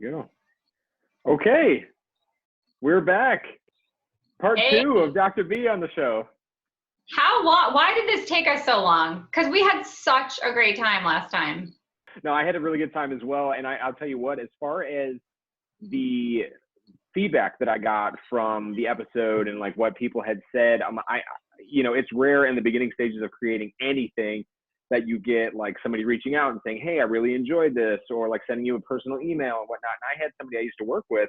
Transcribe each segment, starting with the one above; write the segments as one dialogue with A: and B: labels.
A: we go. Okay, we're back. Part 2 of Dr. B on the show.
B: How long? Why did this take us so long? Because we had such a great time last time.
A: No, I had a really good time as well. And I'll tell you what, as far as the feedback that I got from the episode and like what people had said, it's rare in the beginning stages of creating anything that you get like somebody reaching out and saying, hey, I really enjoyed this, or like sending you a personal email and whatnot. And I had somebody I used to work with,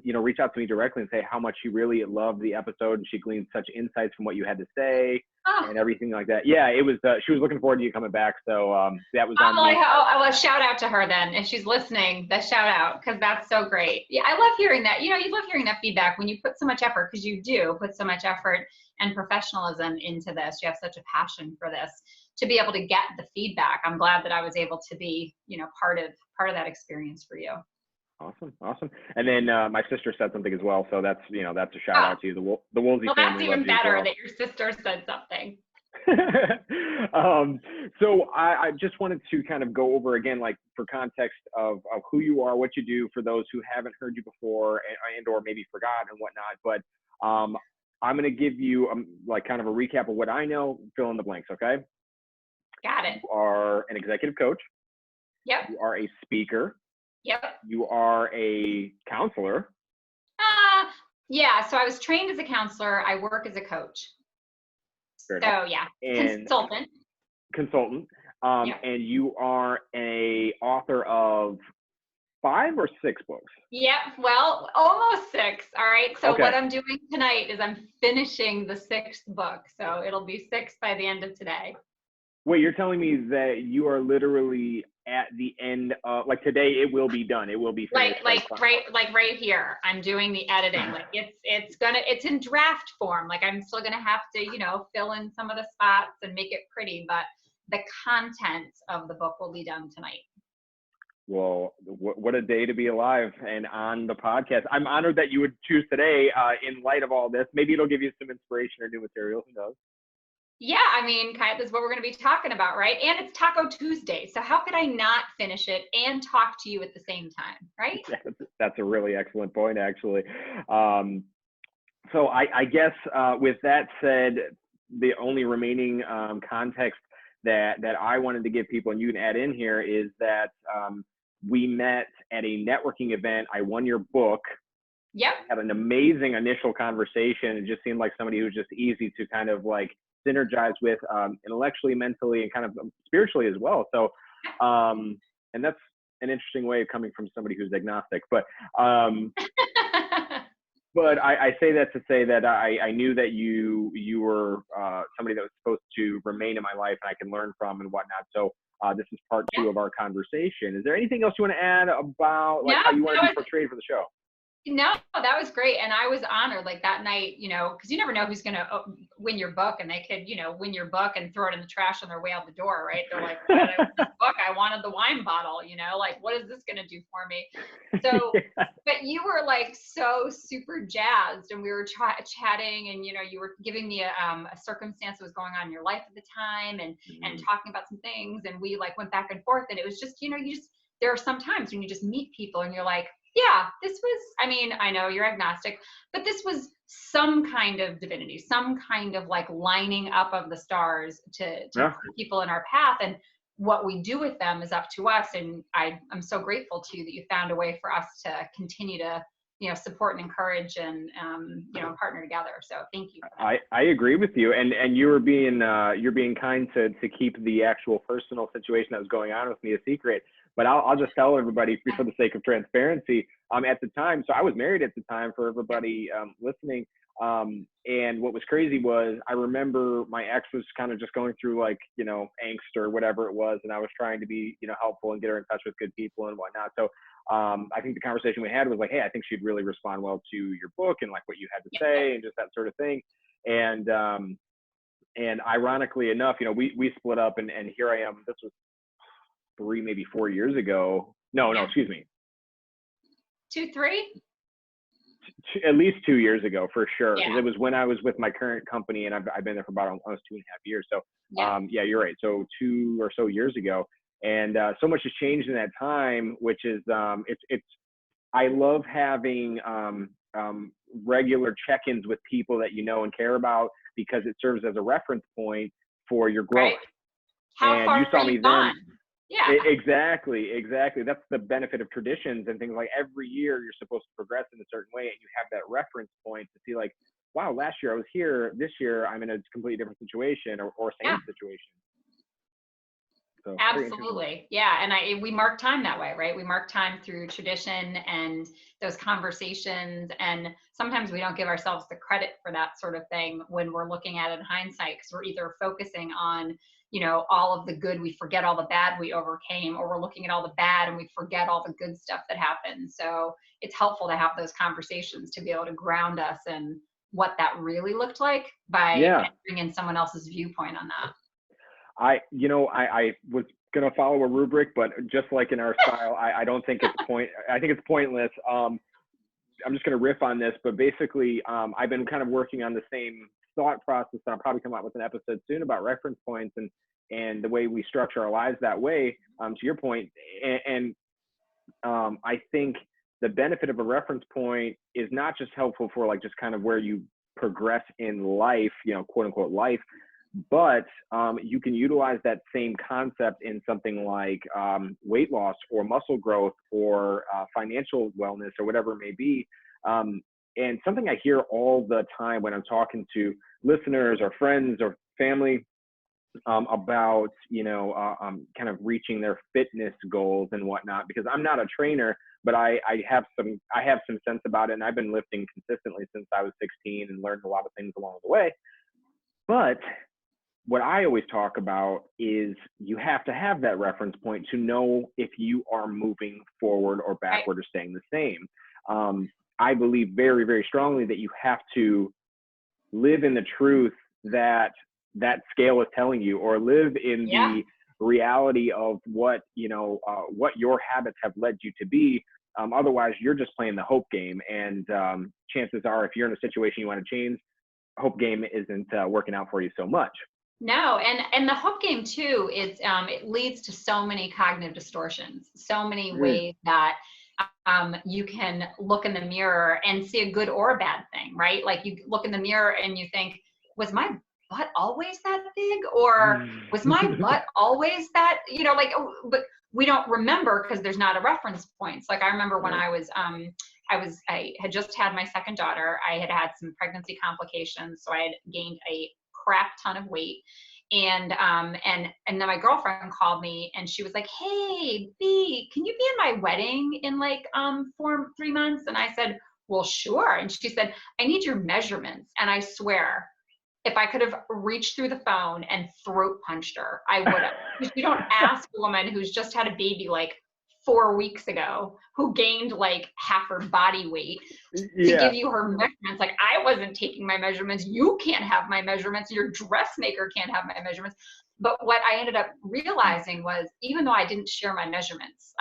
A: reach out to me directly and say how much she really loved the episode and she gleaned such insights from what you had to say and everything like that. Yeah, it was, she was looking forward to you coming back. So that was on me.
B: Well, shout out to her then. If she's listening, that shout out, because that's so great. Yeah, I love hearing that. You love hearing that feedback when you put so much effort, because you do put so much effort and professionalism into this. You have such a passion for this, to be able to get the feedback. I'm glad that I was able to be, part of that experience for you.
A: Awesome. And then my sister said something as well, so that's a shout out to you. The Woolsey family.
B: Well, that's even better that your sister said something.
A: So I just wanted to kind of go over again, like for context of who you are, what you do, for those who haven't heard you before and or maybe forgot and whatnot. But I'm going to give you like kind of a recap of what I know. Fill in the blanks, okay?
B: Got it.
A: You are an executive coach.
B: Yep.
A: You are a speaker.
B: Yep.
A: You are a counselor.
B: Yeah. So I was trained as a counselor. I work as a coach.
A: Fair
B: so yeah,
A: and consultant.
B: Yeah.
A: And you are a author of 5 or 6 books.
B: Yep. Well, almost 6. All right. So
A: okay.
B: What I'm doing tonight is I'm finishing the 6th book. So it'll be 6 by the end of today.
A: Wait, you're telling me that you are literally at the end of, like, today it will be done, it will be finished,
B: right here I'm doing the editing. Like it's in draft form. Like I'm still gonna have to fill in some of the spots and make it pretty, but the content of the book will be done tonight.
A: Well, what a day to be alive and on the podcast. I'm honored that you would choose today in light of all this. Maybe it'll give you some inspiration or new material, who knows?
B: Yeah, I mean, Kai, this is what we're going to be talking about, right? And it's Taco Tuesday, so how could I not finish it and talk to you at the same time, right?
A: That's a really excellent point, actually. So I guess with that said, the only remaining context that I wanted to give people, and you can add in here, is that we met at a networking event. I won your book.
B: Yep.
A: Had an amazing initial conversation. It just seemed like somebody who was just easy to kind of like synergize with intellectually, mentally, and kind of spiritually as well. So, and that's an interesting way of coming from somebody who's agnostic. But but I say that to say that I knew that you were somebody that was supposed to remain in my life and I can learn from and whatnot. So this is part 2 of our conversation. Is there anything else you want to add about how you want to be portrayed for the show?
B: No, that was great. And I was honored, like that night, because you never know who's going to win your book, and they could, win your book and throw it in the trash on their way out the door, right? They're like, why did I win this book? I wanted the wine bottle, like, what is this going to do for me? So, but you were like so super jazzed, and we were chatting, and, you were giving me a circumstance that was going on in your life at the time, and talking about some things, and we like went back and forth, and it was just, there are some times when you just meet people and you're like, yeah, this was, I know you're agnostic, but this was some kind of divinity, some kind of like lining up of the stars to people in our path. And what we do with them is up to us. And I'm so grateful to you that you found a way for us to continue to, support and encourage and, partner together. So thank you.
A: I agree with you. And you're being kind to keep the actual personal situation that was going on with me a secret. But I'll just tell everybody for the sake of transparency. At the time, so I was married at the time, for everybody listening. And what was crazy was I remember my ex was kind of just going through like, angst or whatever it was. And I was trying to be, helpful and get her in touch with good people and whatnot. So I think the conversation we had was like, hey, I think she'd really respond well to your book and like what you had to say and just that sort of thing. And ironically enough, we split up and here I am. This was 3, maybe 4 years ago. No, excuse me.
B: 2, 3?
A: At least 2 years ago, for sure. Because it was when I was with my current company, and I've been there for about almost 2.5 years. So, yeah, you're right. So 2 or so years ago. And so much has changed in that time, which is, I love having regular check-ins with people that you know and care about, because it serves as a reference point for your growth.
B: Right. How
A: And
B: far
A: you saw
B: are
A: me
B: you
A: then.
B: gone? Yeah.
A: Exactly. That's the benefit of traditions and things. Like every year you're supposed to progress in a certain way, and you have that reference point to see like, wow, last year I was here, this year I'm in a completely different situation, or same situation. So,
B: absolutely. Yeah. And we mark time that way, right? We mark time through tradition and those conversations. And sometimes we don't give ourselves the credit for that sort of thing when we're looking at it in hindsight, because we're either focusing on, all of the good, we forget all the bad we overcame, or we're looking at all the bad and we forget all the good stuff that happened. So it's helpful to have those conversations to be able to ground us in what that really looked like by bringing in someone else's viewpoint on that.
A: I was going to follow a rubric, but just like in our style, I don't think I think it's pointless. I'm just going to riff on this, but basically, I've been kind of working on the same thought process. I'll probably come out with an episode soon about reference points and the way we structure our lives that way, to your point. And I think the benefit of a reference point is not just helpful for like just kind of where you progress in life, quote unquote life, but you can utilize that same concept in something like weight loss or muscle growth or financial wellness or whatever it may be. And something I hear all the time when I'm talking to listeners or friends or family about, kind of reaching their fitness goals and whatnot, because I'm not a trainer, but I have some sense about it. And I've been lifting consistently since I was 16 and learned a lot of things along the way. But what I always talk about is you have to have that reference point to know if you are moving forward or backward or staying the same. I believe very, very strongly that you have to live in the truth that scale is telling you, or live in the reality of what your habits have led you to be. Otherwise, you're just playing the hope game. And chances are, if you're in a situation you want to change, hope game isn't working out for you so much.
B: No, and the hope game too is it leads to so many cognitive distortions, so many ways that you can look in the mirror and see a good or a bad thing, right? Like you look in the mirror and you think, was my butt always that big, or was my butt always that, but we don't remember because there's not a reference point. So like I remember when I had just had my second daughter. I had had some pregnancy complications, so I had gained a crap ton of weight. And then my girlfriend called me and she was like, "Hey, B, can you be in my wedding in like 3 months?" And I said, "Well, sure." And she said, "I need your measurements." And I swear, if I could have reached through the phone and throat punched her, I would have. Because you don't ask a woman who's just had a baby like 4 weeks ago, who gained like half her body weight, to give you her measurements. Like, I wasn't taking my measurements. You can't have my measurements. Your dressmaker can't have my measurements. But what I ended up realizing was, even though I didn't share my measurements,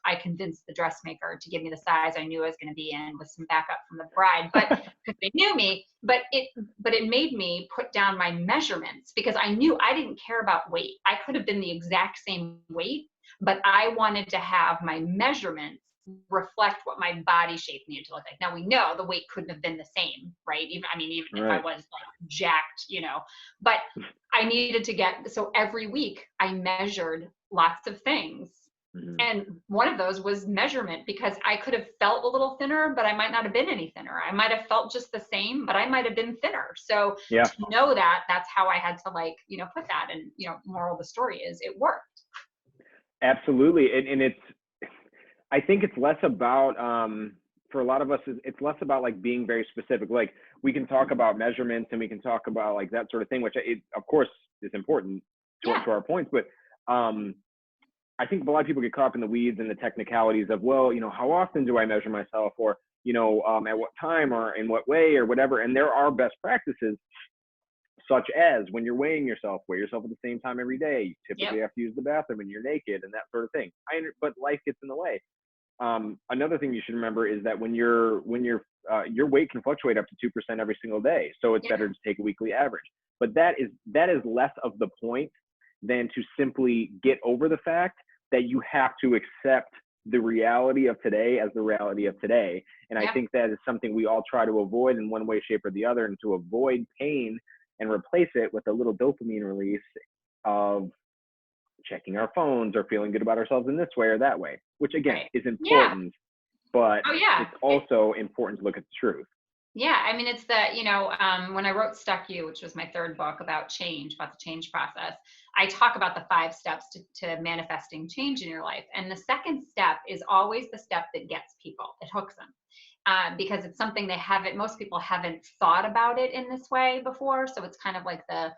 B: I convinced the dressmaker to give me the size I knew I was going to be in, with some backup from the bride, but because they knew me. But it made me put down my measurements, because I knew I didn't care about weight. I could have been the exact same weight, but I wanted to have my measurements reflect what my body shape needed to look like. Now we know the weight couldn't have been the same, right? Even if I was like jacked, but I needed to get, so every week I measured lots of things. And one of those was measurement, because I could have felt a little thinner, but I might not have been any thinner. I might have felt just the same, but I might have been thinner. So to know that, that's how I had to put that. And, moral of the story is it worked.
A: Absolutely. And I think it's less about, for a lot of us, it's less about like being very specific. Like, we can talk about measurements and we can talk about like that sort of thing, which of course is important to our points, but I think a lot of people get caught up in the weeds and the technicalities of, well, how often do I measure myself, or, at what time or in what way or whatever. And there are best practices, such as when you're weighing yourself, weigh yourself at the same time every day. You typically have to use the bathroom when you're naked and that sort of thing. But life gets in the way. Another thing you should remember is that when your weight can fluctuate up to 2% every single day. So it's better to take a weekly average. But that is less of the point than to simply get over the fact that you have to accept the reality of today as the reality of today. And I think that is something we all try to avoid in one way, shape, or the other, and to avoid pain and replace it with a little dopamine release of checking our phones or feeling good about ourselves in this way or that way, which again is important, but it's also important to look at the truth.
B: Yeah, I mean, it's the, when I wrote Stuck You, which was my third book about change, about the change process, I talk about the 5 steps to manifesting change in your life. And the second step is always the step that gets people, it hooks them. Because it's something most people haven't thought about it in this way before. So it's kind of like the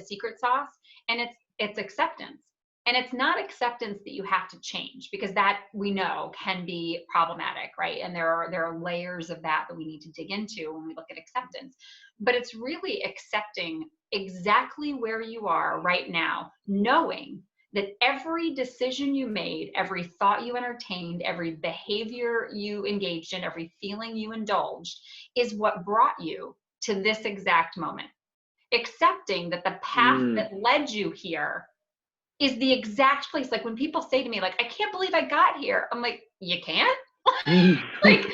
B: secret sauce, and it's acceptance. And it's not acceptance that you have to change, because that we know can be problematic, right? And there are layers of that we need to dig into when we look at acceptance. But it's really accepting exactly where you are right now, knowing that every decision you made, every thought you entertained, every behavior you engaged in, every feeling you indulged is what brought you to this exact moment. Accepting that the path that led you here is the exact place. Like when people say to me, like, I can't believe I got here. I'm like, you can't? like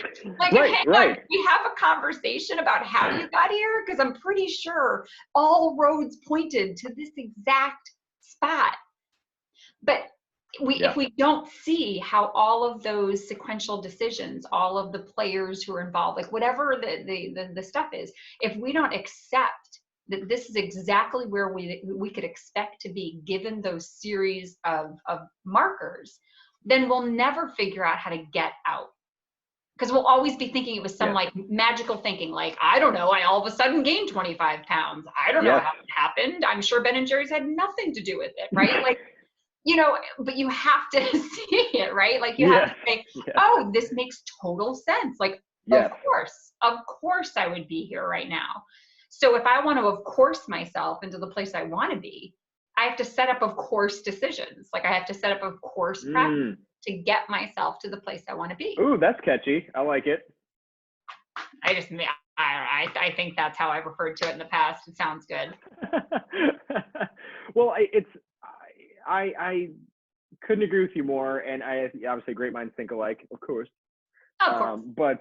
A: right.
B: We have a conversation about how you got here, because I'm pretty sure all roads pointed to this exact spot. But if we don't see how all of those sequential decisions, all of the players who are involved, like whatever the stuff is, if we don't accept that this is exactly where we could expect to be given those series of markers, then we'll never figure out how to get out. Because we'll always be thinking it was some like magical thinking, like, I don't know, I all of a sudden gained 25 pounds. I don't know how it happened. I'm sure Ben and Jerry's had nothing to do with it, right? Like, but you have to see it, right? Like you have to say, oh, this makes total sense. Like, of course I would be here right now. So if I want to, of course, myself into the place I want to be, I have to set up, of course, decisions. Like I have to set up, of course, practice to get myself to the place I want to be.
A: Ooh, that's catchy. I like it.
B: I think that's how I've referred to it in the past. It sounds good.
A: Well, I couldn't agree with you more. And I obviously great minds think alike, of course.
B: Of course.
A: But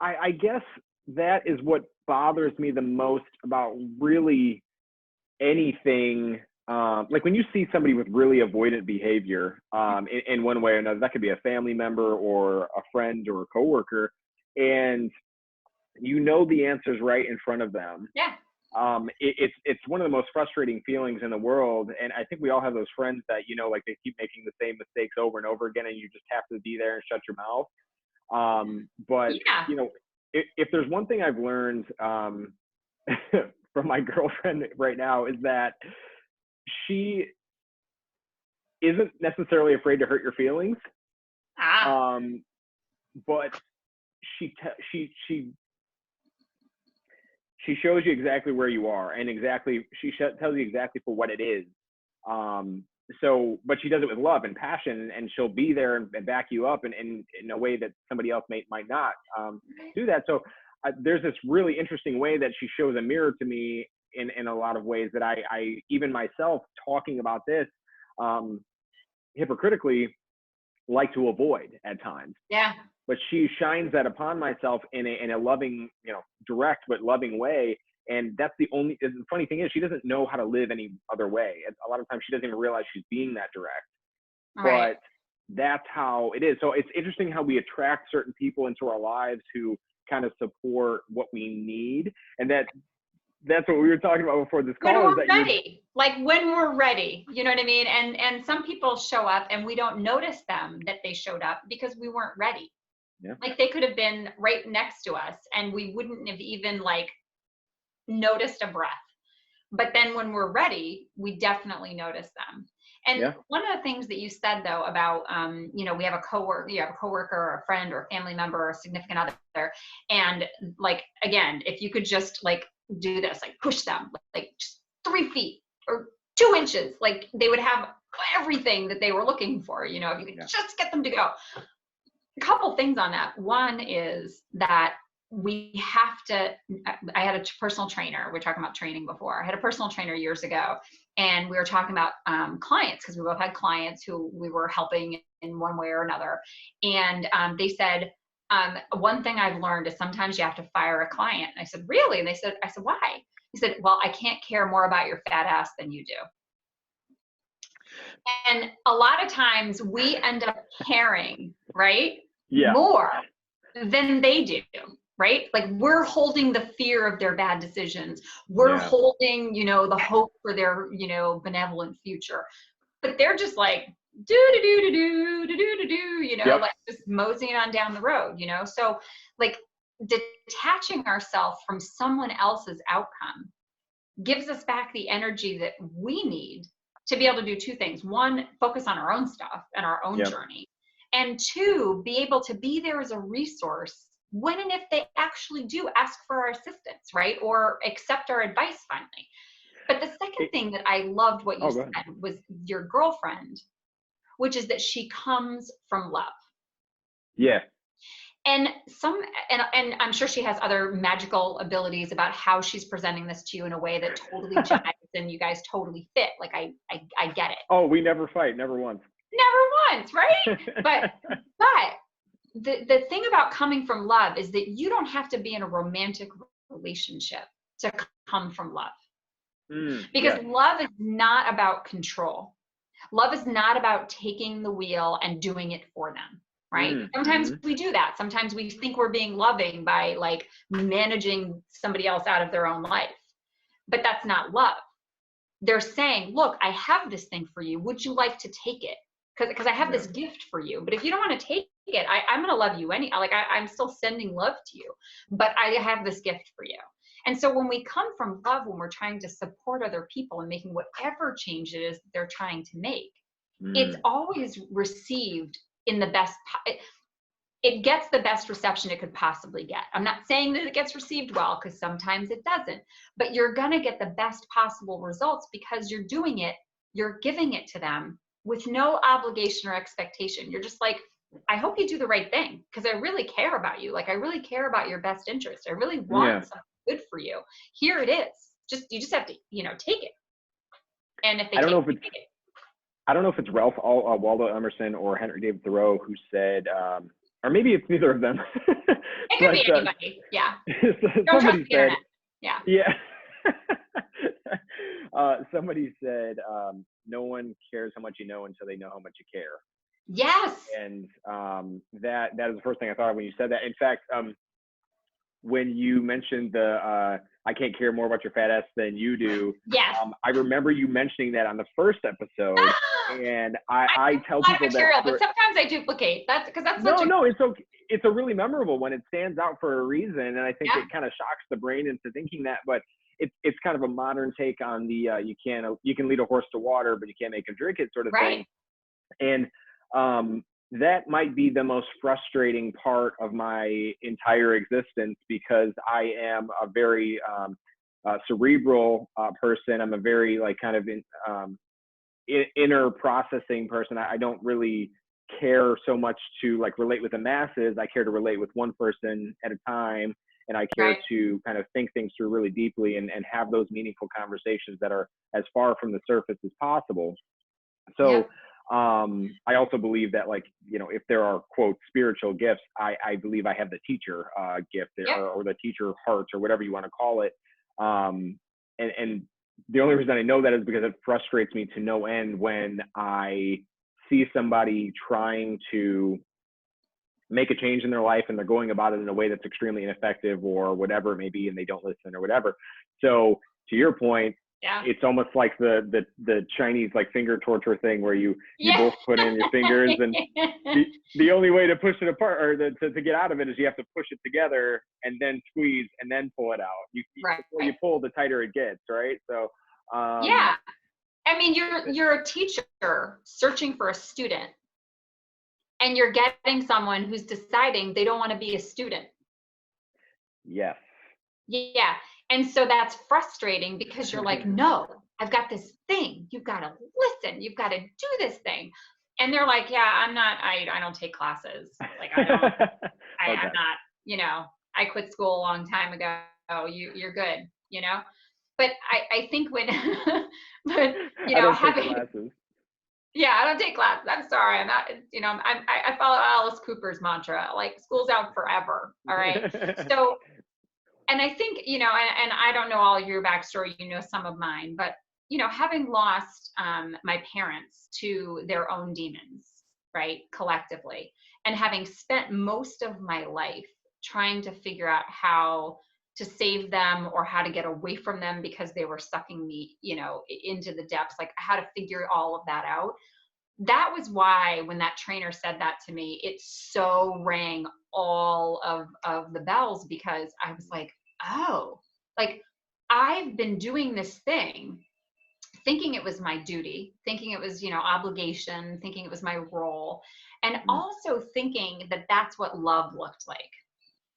A: I guess that is what bothers me the most about really anything. Like when you see somebody with really avoidant behavior in one way or another, that could be a family member or a friend or a coworker, and the answer's right in front of them.
B: Yeah.
A: It's one of the most frustrating feelings in the world. And I think we all have those friends that, like they keep making the same mistakes over and over again, and you just have to be there and shut your mouth. But if there's one thing I've learned from my girlfriend right now, is that she isn't necessarily afraid to hurt your feelings. But she shows you exactly where you are, and she tells you exactly for what it is. But she does it with love and passion, and she'll be there and back you up in a way that somebody else might not do that. So there's this really interesting way that she shows a mirror to me in a lot of ways that I even myself talking about this hypocritically like to avoid at times.
B: Yeah. But
A: she shines that upon myself in a loving, direct but loving way. And that's the funny thing is, she doesn't know how to live any other way. A lot of times she doesn't even realize she's being that direct. Right. But that's how it is. So it's interesting how we attract certain people into our lives who kind of support what we need. And that's what we were talking about before this call.
B: When we're ready, like when we're ready, you know what I mean? And some people show up and we don't notice them that they showed up because we weren't ready. Yeah. Like they could have been right next to us and we wouldn't have even noticed a breath. But then when we're ready, we definitely notice them. And one of the things that you said though about, we have a coworker, you have a coworker or a friend or a family member or a significant other. And again, if you could just do this, push them, just 3 feet or 2 inches, they would have everything that they were looking for, if you could just get them to go. A couple things on that. One is that we have to, I had a personal trainer. We're talking about training before. I had a personal trainer years ago, and we were talking about clients, because we both had clients who we were helping in one way or another. And they said, one thing I've learned is sometimes you have to fire a client. And I said, really? And I said, why? He said, well, I can't care more about your fat ass than you do. And a lot of times we end up caring, right?
A: Yeah.
B: More than they do, right? Like we're holding the fear of their bad decisions. We're holding, the hope for their, benevolent future. But they're just like, like just moseying on down the road, So like detaching ourselves from someone else's outcome gives us back the energy that we need to be able to do two things. One, focus on our own stuff and our own journey. And two, be able to be there as a resource when and if they actually do ask for our assistance, right? Or accept our advice finally. But the second thing that I loved what you said was your girlfriend, which is that she comes from love.
A: Yeah.
B: And and I'm sure she has other magical abilities about how she's presenting this to you in a way that totally jives and you guys totally fit. Like I get it.
A: Oh, we never fight, never once.
B: Never once, right? But the thing about coming from love is that you don't have to be in a romantic relationship to come from love. Because love is not about control. Love is not about taking the wheel and doing it for them. Right? Sometimes we do that. Sometimes we think we're being loving by like managing somebody else out of their own life. But that's not love. They're saying, look, I have this thing for you. Would you like to take it? Because I have this gift for you. But if you don't want to take it, I'm going to love you I'm still sending love to you. But I have this gift for you. And so when we come from love, when we're trying to support other people and making whatever change it is that they're trying to make, it's always received in the best, it gets the best reception it could possibly get. I'm not saying that it gets received well, because sometimes it doesn't, but you're going to get the best possible results because you're doing it, you're giving it to them with no obligation or expectation. You're just like, I hope you do the right thing because I really care about you. Like I really care about your best interest. I really want something good for you. Here it is. You just have to, take it. And if they take it.
A: I don't know if it's Ralph Waldo Emerson or Henry David Thoreau who said, or maybe it's neither of them.
B: It could be anybody. Yeah.
A: Somebody said,
B: yeah.
A: Somebody said, no one cares how much you know until they know how much you care.
B: Yes.
A: And that is the first thing I thought of when you said that. In fact, when you mentioned I can't care more about your fat ass than you do.
B: Yes.
A: I remember you mentioning that on the first episode, and I tell people
B: material, but sometimes I duplicate. That's because that's
A: it's a really memorable one. It stands out for a reason, and I think it kind of shocks the brain into thinking that. But it's kind of a modern take on the you can lead a horse to water, but you can't make him drink it sort of thing. And that might be the most frustrating part of my entire existence because I am a very cerebral person. I'm a very kind of inner processing person. I don't really care so much to relate with the masses. I care to relate with one person at a time, and I care to kind of think things through really deeply and have those meaningful conversations that are as far from the surface as possible. So I also believe that if there are quote spiritual gifts, I believe I have the teacher gift or the teacher heart or whatever you want to call it. And the only reason I know that is because it frustrates me to no end when I see somebody trying to make a change in their life and they're going about it in a way that's extremely ineffective or whatever it may be, and they don't listen or whatever. So to your point, it's almost like the Chinese finger torture thing where you both put in your fingers, and the only way to push it apart or to get out of it is you have to push it together and then squeeze and then pull it out. The more you pull, the tighter it gets, right? So
B: I mean, you're a teacher searching for a student, and you're getting someone who's deciding they don't want to be a student.
A: Yes.
B: Yeah. And so that's frustrating because you're like, no, I've got this thing. You've got to listen. You've got to do this thing. And they're like, yeah, I don't take classes. I don't, I'm not, I quit school a long time ago. You're good, you know? But I think when, but, you
A: I
B: know,
A: don't take
B: having,
A: classes.
B: yeah, I don't take classes. I'm sorry. I'm not, you know, I follow Alice Cooper's mantra, like school's out forever. All right. So, and I think, you know, and I don't know all your backstory, you know, some of mine, but, you know, having lost my parents to their own demons, right, collectively, and having spent most of my life trying to figure out how to save them or how to get away from them because they were sucking me, you know, into the depths, like how to figure all of that out. That was why when that trainer said that to me, it so rang all of the bells, because I was like, oh, like I've been doing this thing thinking it was my duty, thinking it was, you know, obligation, thinking it was my role, and also thinking that that's what love looked like,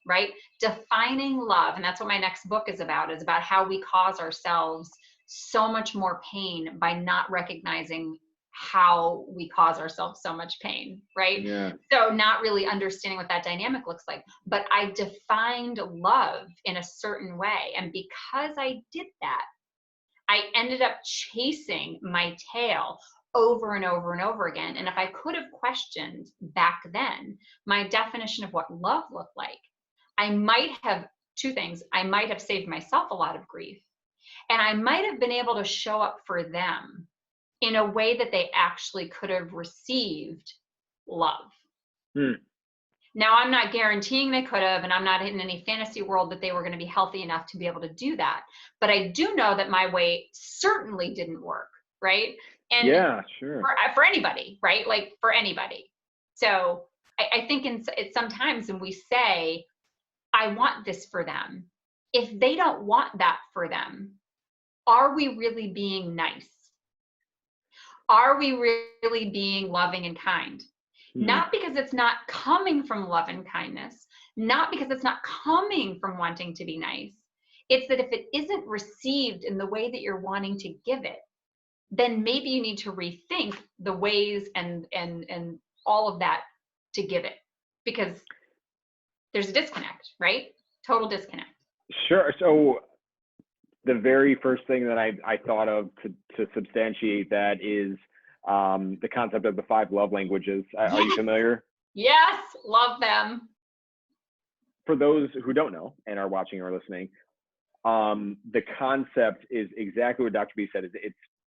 B: right? Defining love. And that's what my next book is about how we cause ourselves so much more pain by not recognizing how we cause ourselves so much pain, right?
A: Yeah.
B: So not really understanding what that dynamic looks like. But I defined love in a certain way. And because I did that, I ended up chasing my tail over and over and over again. And if I could have questioned back then my definition of what love looked like, I might have two things. I might have saved myself a lot of grief, and I might have been able to show up for them in a way that they actually could have received love. Now, I'm not guaranteeing they could have, and I'm not in any fantasy world that they were going to be healthy enough to be able to do that. But I do know that my way certainly didn't work, right? And
A: Yeah, sure.
B: for anybody, right? Like for anybody. So I think it's sometimes when we say, I want this for them, if they don't want that for them, are we really being nice? Are we really being loving and kind? Not because it's not coming from love and kindness, not because it's not coming from wanting to be nice. It's that if it isn't received in the way that you're wanting to give it, then maybe you need to rethink the ways and all of that to give it, because there's a disconnect, right? Total disconnect.
A: Sure. So the very first thing that I thought of to substantiate that is the concept of the 5 love languages. Are you familiar?
B: Yes, love them.
A: For those who don't know and are watching or listening, the concept is exactly what Dr. B said.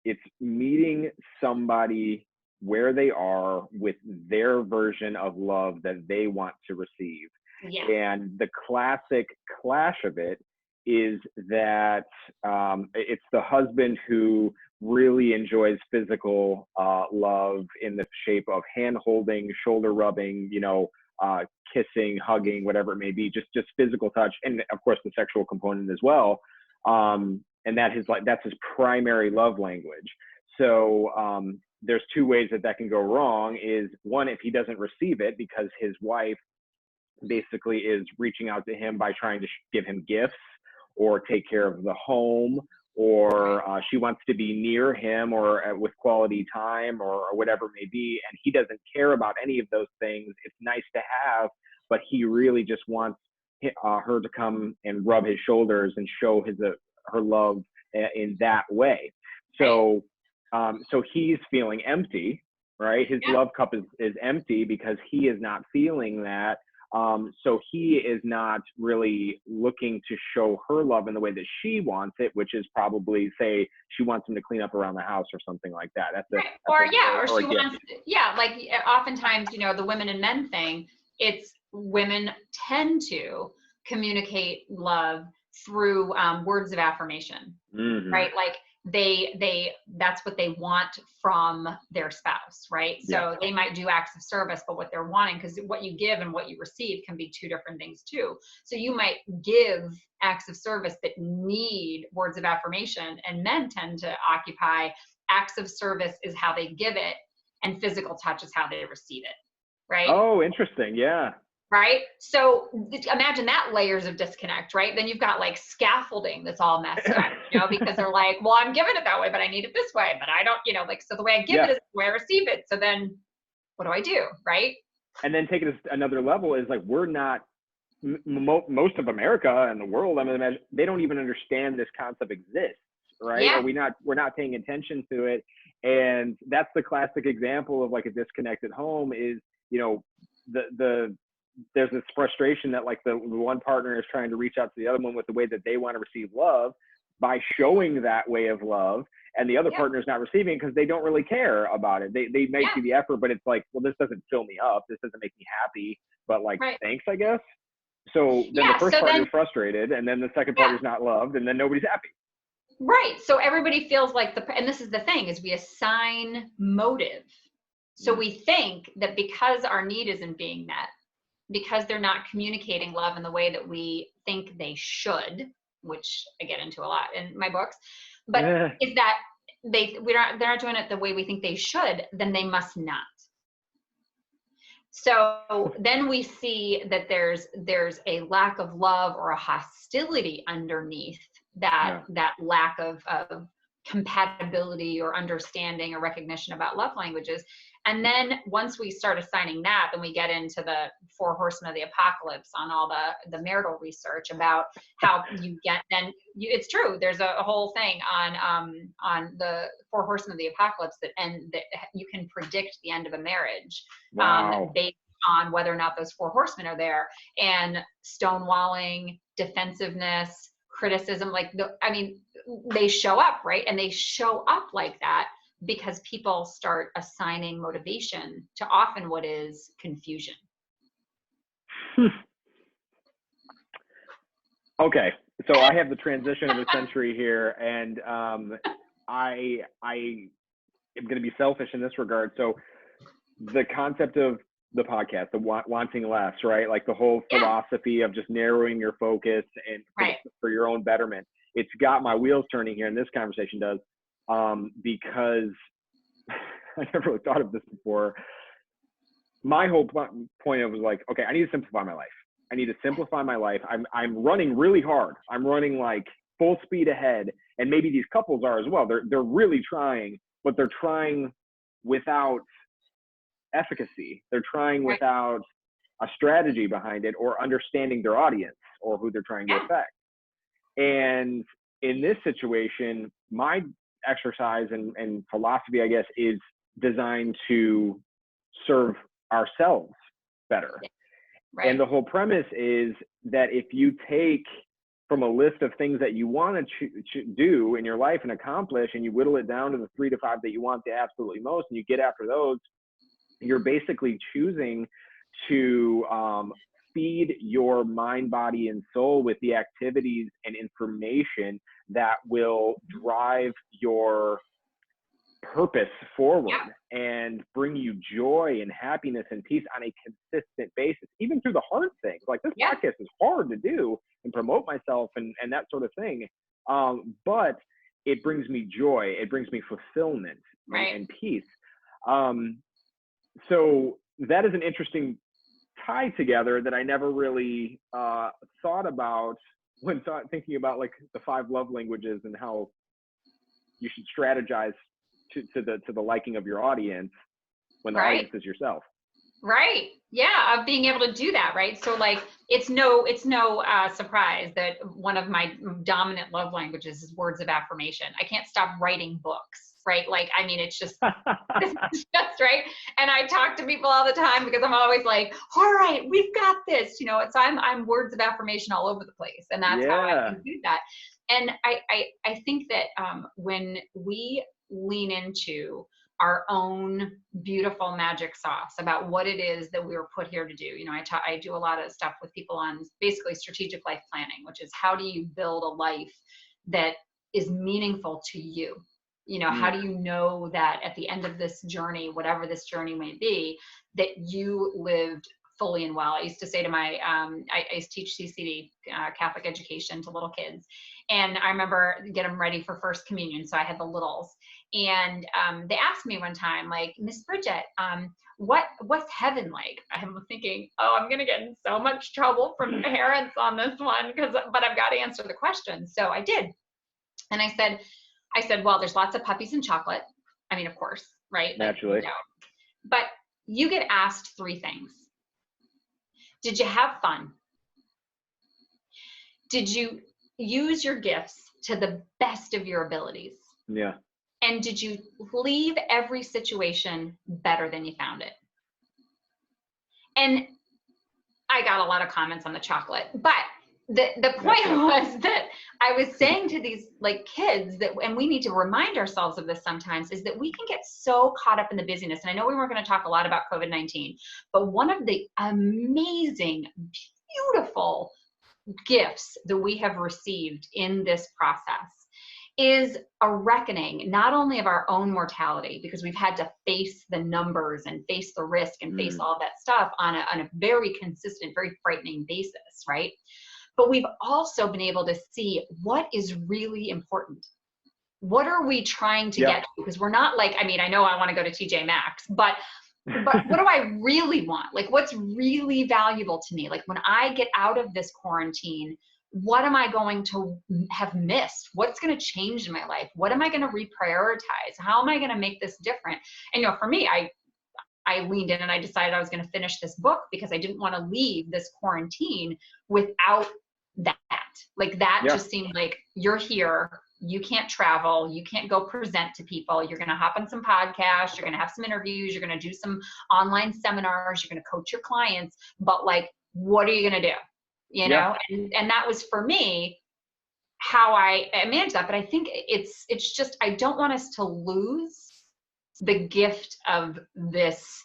A: It's meeting somebody where they are with their version of love that they want to receive.
B: Yes.
A: And the classic clash of it is that it's the husband who really enjoys physical love in the shape of hand holding, shoulder rubbing, you know, kissing, hugging, whatever it may be, just physical touch, and of course the sexual component as well. And that's his primary love language. So there's 2 ways that can go wrong. Is one, if he doesn't receive it because his wife basically is reaching out to him by trying to give him gifts or take care of the home, or she wants to be near him or with quality time or whatever it may be, and he doesn't care about any of those things. It's nice to have, but he really just wants her to come and rub his shoulders and show her love in that way. So so he's feeling empty, right? His love cup is empty because he is not feeling that. So he is not really looking to show her love in the way that she wants it, which is probably, say, she wants him to clean up around the house or something like that.
B: Or she wants, like oftentimes, you know, the women and men thing, it's women tend to communicate love through words of affirmation, right? Like that's what they want from their spouse, right? So they might do acts of service, but what they're wanting, because what you give and what you receive can be 2 different things too. So you might give acts of service that need words of affirmation, and men tend to occupy acts of service is how they give it, and physical touch is how they receive it, right?
A: Oh, interesting. Yeah.
B: Right? So imagine that layers of disconnect, right? Then you've got like scaffolding that's all messed up, you know, because they're like, well, I'm giving it that way, but I need it this way, but I don't, you know, like, so the way I give it is the way I receive it. So then what do I do? Right?
A: And then take it another level is like, we're not most of America and the world, I mean, they don't even understand this concept exists, right?
B: Yeah.
A: Or we're not paying attention to it. And that's the classic example of like a disconnected home is, you know, there's this frustration that like the one partner is trying to reach out to the other one with the way that they want to receive love by showing that way of love, and the other partner is not receiving because they don't really care about it. They may see the effort, but it's like, well, this doesn't fill me up, this doesn't make me happy, but like, thanks, I guess. So then the first partner is frustrated, and then the second partner is not loved, and then nobody's happy.
B: Right. So everybody feels like and this is the thing, is we assign motive. So we think that because our need isn't being met, because they're not communicating love in the way that we think they should, which I get into a lot in my books, but is that they're not doing it the way we think they should, then they must not. So then we see that there's a lack of love or a hostility underneath that lack of compatibility or understanding or recognition about love languages. And then once we start assigning that, then we get into the 4 horsemen of the apocalypse on all the marital research about how you get, it's true. There's a whole thing on the 4 horsemen of the apocalypse that you can predict the end of a marriage based on whether or not those 4 horsemen are there, and stonewalling, defensiveness, criticism, they show up, right? And they show up like that because people start assigning motivation to often what is confusion.
A: Okay, so I have the transition of the century here, and I am going to be selfish in this regard. So the concept of the podcast, the wanting less, right? Like the whole philosophy of just narrowing your focus and for your own betterment. It's got my wheels turning here, and this conversation does, because I never really thought of this before. My whole point of was like, okay, I need to simplify my life. I need to simplify my life. I'm running really hard. I'm running like full speed ahead, and maybe these couples are as well. They're really trying, but they're trying without efficacy. They're trying without a strategy behind it or understanding their audience or who they're trying to affect. And in this situation, my exercise and philosophy, I guess, is designed to serve ourselves better. Right. And the whole premise is that if you take from a list of things that you want to do in your life and accomplish, and you whittle it down to the 3 to 5 that you want the absolutely most, and you get after those, you're basically choosing to feed your mind, body, and soul with the activities and information that will drive your purpose forward and bring you joy and happiness and peace on a consistent basis, even through the hard things. Like this podcast is hard to do and promote myself and that sort of thing. But it brings me joy. It brings me fulfillment and peace. So that is an interesting tie together that I never really thought about when thinking about like the 5 love languages and how you should strategize to the liking of your audience when the audience is yourself. Right. Yeah. Of being able to do that. Right. So like, it's no surprise that one of my dominant love languages is words of affirmation. I can't stop writing books. Right. Like, I mean, it's just, it's just right. And I talk to people all the time because I'm always like, all right, we've got this, so I'm words of affirmation all over the place. And that's how I can do that. And I think that when we lean into our own beautiful magic sauce about what it is that we were put here to do. I do a lot of stuff with people on basically strategic life planning, which is how do you build a life that is meaningful to you? How do you know that at the end of this journey, whatever this journey may be, that you lived fully and well? I used to say to my, I used to teach CCD, Catholic education, to little kids. And I remember get them ready for first communion. So I had the littles. And they asked me one time, like, Miss Bridget, what's heaven like? I'm thinking, I'm going to get in so much trouble from parents on this one, but I've got to answer the question. So I did. And I said, well, there's lots of puppies and chocolate. I mean, of course, right? Naturally. But you get asked 3 things. Did you have fun?
B: did you use your gifts to the best of your abilities?
A: Yeah.
B: And did you leave every situation better than you found it? And I got a lot of comments on the chocolate, but the point was that I was saying to these like kids that, and we need to remind ourselves of this sometimes, is that we can get so caught up in the busyness. And I know we weren't going to talk a lot about COVID-19, but one of the amazing, beautiful gifts that we have received in this process is a reckoning, not only of our own mortality, because we've had to face the numbers and face the risk and face all that stuff on a very consistent, very frightening basis, right? But we've also been able to see what is really important. What are we trying to get to? Because we're not like, I mean, I know I want to go to TJ Maxx, but what do I really want? Like, what's really valuable to me? Like, when I get out of this quarantine, what am I going to have missed? What's going to change in my life? What am I going to reprioritize? How am I going to make this different? And, you know, for me, I leaned in and I decided I was going to finish this book because I didn't want to leave this quarantine without that. Like, that just seemed like, you're here, you can't travel, you can't go present to people, you're going to hop on some podcasts, you're going to have some interviews, you're going to do some online seminars, you're going to coach your clients, but like, what are you going to do? You know, and that was for me how I managed that. But I think it's just, I don't want us to lose the gift of this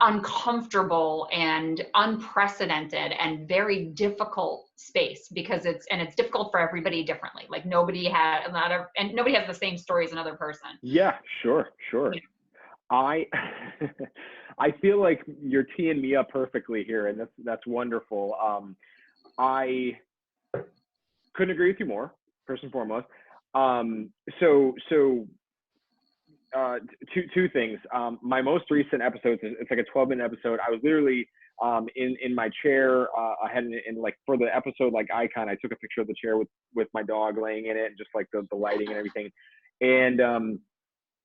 B: uncomfortable and unprecedented and very difficult space, because it's difficult for everybody differently. Like, nobody has the same story as another person.
A: Yeah, sure. Yeah. I feel like you're teeing me up perfectly here, and that's wonderful. I couldn't agree with you more, first and foremost. Two things. My most recent episode, it's like a 12-minute episode. I was literally in my chair. I had in like, for the episode like icon, I took a picture of the chair with my dog laying in it, and just like the lighting and everything. And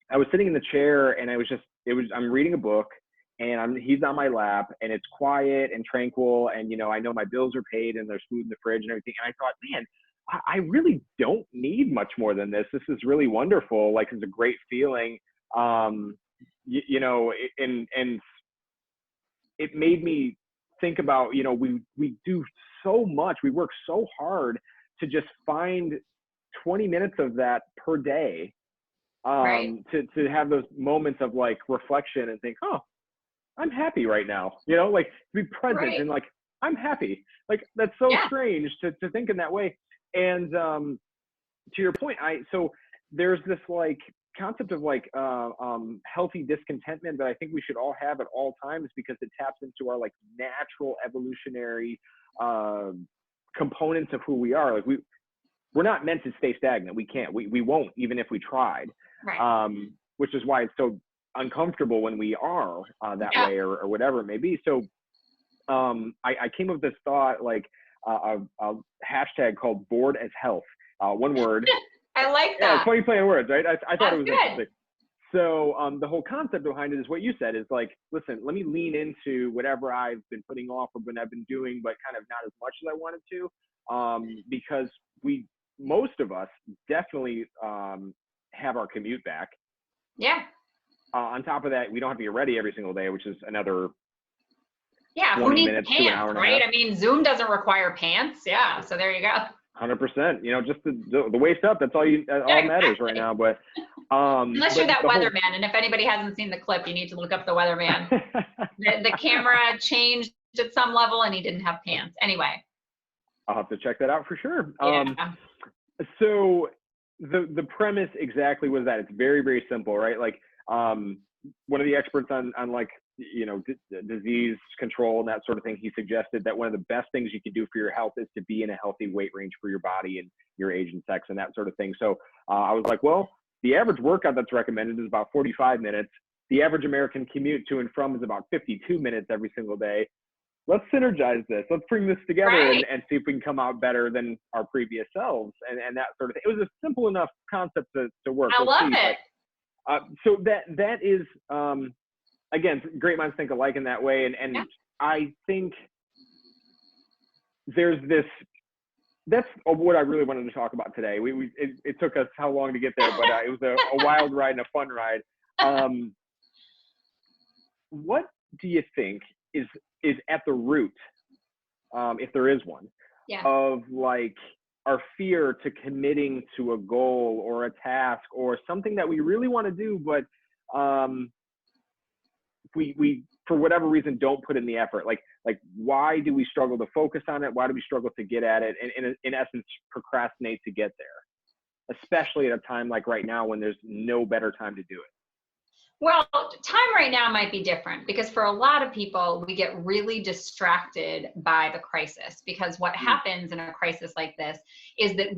A: I was sitting in the chair, and I'm reading a book, and he's on my lap, and it's quiet and tranquil, and you know, I know my bills are paid and there's food in the fridge and everything. And I thought, man, I really don't need much more than this. This is really wonderful. Like, it's a great feeling. You know, and it made me think about, you know, we do so much, we work so hard to just find 20 minutes of that per day, to have those moments of like reflection and think, oh, I'm happy right now, you know, like, to be present and like, I'm happy. Like, that's so strange to think in that way. And to your point, so there's this like concept of like healthy discontentment that I think we should all have at all times, because it taps into our like natural evolutionary components of who we are. Like, we're not meant to stay stagnant. We can't. We won't, even if we tried. Which is why it's so uncomfortable when we are that way, or whatever it may be. So I came up with this thought, like a hashtag called bored as health. One word.
B: I like that.
A: Yeah, it's funny playing words, right? I thought it was interesting. So the whole concept behind it is what you said, is like, listen, let me lean into whatever I've been putting off or what I've been doing, but kind of not as much as I wanted to, because most of us definitely have our commute back.
B: Yeah.
A: On top of that, we don't have to get ready every single day, which is anher
B: who needs pants, right? I mean, Zoom doesn't require pants. Yeah, so there you go.
A: 100%. You know, just the waist up. That's all matters right now. But
B: unless you're that weatherman, and if anybody hasn't seen the clip, you need to look up the weatherman. the camera changed at some level, and he didn't have pants. Anyway,
A: I'll have to check that out for sure.
B: Yeah.
A: So the premise exactly was that it's very, very simple, right? Like, one of the experts on like, you know, disease control and that sort of thing, he suggested that one of the best things you can do for your health is to be in a healthy weight range for your body and your age and sex and that sort of thing. So I was like, well, the average workout that's recommended is about 45 minutes. The average American commute to and from is about 52 minutes every single day. Let's synergize this. Let's bring this together and see if we can come out better than our previous selves and that sort of thing. It was a simple enough concept to work.
B: I love it.
A: So that is, again, great minds think alike in that way. And I think there's this that's what I really wanted to talk about today. It took us how long to get there, but it was a wild ride and a fun ride. What do you think is at the root, if there is one,
B: Yeah.
A: of like our fear to committing to a goal or a task or something that we really want to do, but we for whatever reason don't put in the effort? Like why do we struggle to focus on it? Why do we struggle to get at it, and in essence procrastinate to get there, especially at a time like right now when there's no better time to do it?
B: Well, time right now might be different because for a lot of people, we get really distracted by the crisis, because what happens in a crisis like this is that